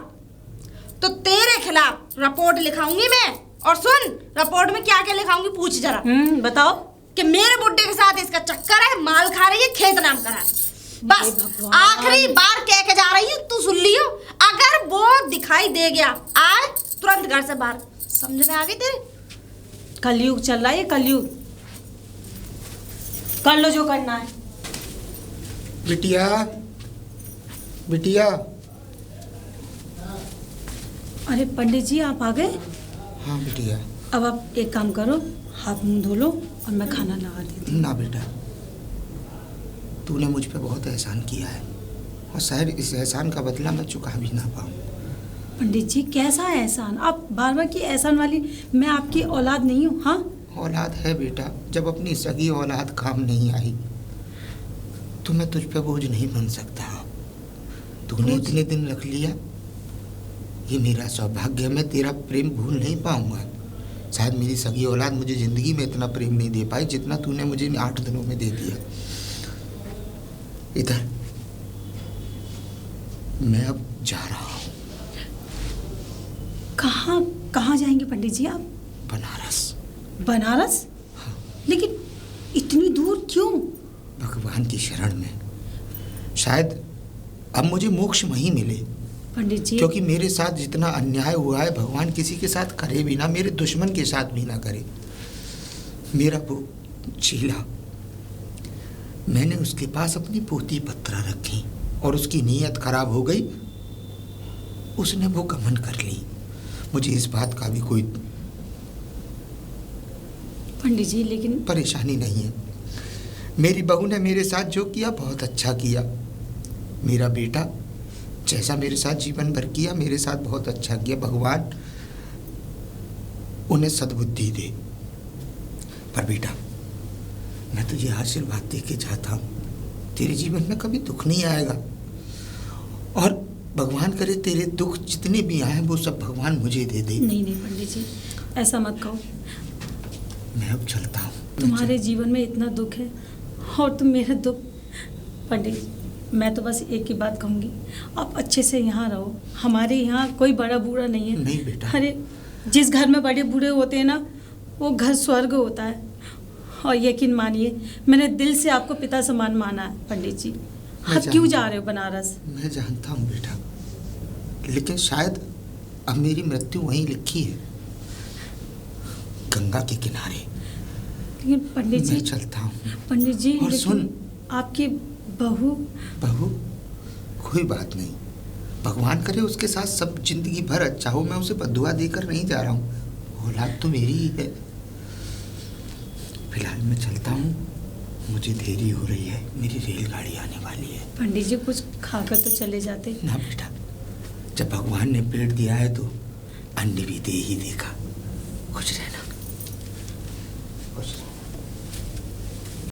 Speaker 4: तो तेरे खिलाफ रिपोर्ट लिखाऊंगी मैं। और सुन, रिपोर्ट में क्या क्या लिखाऊंगी पूछ जरा।
Speaker 3: बताओ।
Speaker 4: कि मेरे बुड्ढे के साथ इसका चक्कर है, माल खा रही है, खेत नाम करा रही है। बस
Speaker 3: हे भगवान।
Speaker 4: आखिरी बार कह के जा रही हूँ, तू सुन लियो। अगर वो दिखाई दे गया आए तुरंत घर से बाहर। समझ में आ गई तेरे?
Speaker 3: कलयुग चल रहा है, ये कलयुग। कर लो जो करना है।
Speaker 1: बिटिया, बिटिया।
Speaker 3: अरे पंडित जी, आप आ गए?
Speaker 1: हाँ बिटिया।
Speaker 3: अब आप एक काम करो, हाथ मुंह धो लो और मैं खाना लगा देती हूँ।
Speaker 1: ना बेटा, तूने मुझ पे बहुत एहसान किया है और शायद इस एहसान का बदला मैं चुका भी ना पाऊँ।
Speaker 3: पंडित जी, कैसा एहसान? आप बार बार की एहसान वाली, मैं आपकी औलाद नहीं हूँ? हाँ,
Speaker 1: औलाद है बेटा, जब अपनी सगी औलाद काम नहीं आई तो मैं तुझ पे बोझ नहीं बन सकता। तूने इतने दिन रख लिया, ये मेरा सौभाग्य है। मैं तेरा प्रेम भूल नहीं पाऊंगा। शायद मेरी सगी औलाद मुझे जिंदगी में इतना प्रेम नहीं दे पाई जितना तूने मुझे 8 दिनों में दे दिया। इधर मैं अब जा रहा हूँ।
Speaker 3: कहाँ कहाँ जाएंगे पंडित जी आप?
Speaker 1: बनारस।
Speaker 3: बनारस?
Speaker 1: हाँ।
Speaker 3: लेकिन इतनी दूर क्यों?
Speaker 1: भगवान की शरण में। शायद अब मुझे मोक्ष वहीं मिले,
Speaker 3: पंडित जी,
Speaker 1: क्योंकि मेरे साथ जितना अन्याय हुआ है भगवान किसी के साथ करे भी ना, मेरे दुश्मन के साथ भी ना करे। मेरा वो शीला, मैंने उसके पास अपनी पोती पत्रा रखी और उसकी नीयत खराब हो गई, उसने वो गमन कर ली। मुझे इस बात का भी कोई
Speaker 3: पंडित जी, लेकिन
Speaker 1: परेशानी नहीं है। मेरी बहू ने मेरे साथ जो किया बहुत अच्छा किया। मेरा बेटा जैसा मेरे साथ जीवन भर किया, मेरे साथ बहुत अच्छा किया। भगवान उन्हें सद्बुद्धि दे। पर बेटा, मैं तुझे आशीर्वाद दे के जाता हूँ, तेरे जीवन में कभी दुख नहीं आएगा। और भगवान करे तेरे दुख जितने भी आए वो सब भगवान मुझे दे दे।
Speaker 3: नहीं नहीं पंडित जी, ऐसा मत कहो।
Speaker 1: मैं अब चलता हूँ।
Speaker 3: तुम्हारे जीवन में इतना दुख है और तुम मेरा दुख। पंडित जी, मैं तो बस एक ही बात कहूँगी, आप अच्छे से यहाँ रहो। हमारे यहाँ कोई बड़ा बूढ़ा नहीं है।
Speaker 1: नहीं बेटा।
Speaker 3: अरे जिस घर में बड़े बूढ़े होते हैं ना, वो घर स्वर्ग होता है। और यकीन मानिए, मैंने दिल से आपको पिता समान माना है पंडित जी। आप क्यों जा रहे हो बनारस?
Speaker 1: मैं जानता हूँ बेटा, लेकिन शायद अब मेरी मृत्यु वहीं लिखी है, गंगा के किनारे।
Speaker 3: लेकिन पंडित जी,
Speaker 1: मैं चलता हूँ।
Speaker 3: पंडित जी,
Speaker 1: और सुन,
Speaker 3: आपकी बहू
Speaker 1: कोई बात नहीं, भगवान करे उसके साथ सब जिंदगी भर अच्छा हो। मैं उसे बद्दुआ देकर नहीं जा रहा हूँ, औलाद तो मेरी ही है। फिलहाल मैं चलता हूँ, मुझे देरी हो रही है, मेरी रेलगाड़ी आने वाली है।
Speaker 3: पंडित जी, कुछ खाकर तो चले जाते।
Speaker 1: ना बेटा, जब भगवान ने पेट दिया है तो अन्न भी दे ही देगा। खुश रहना।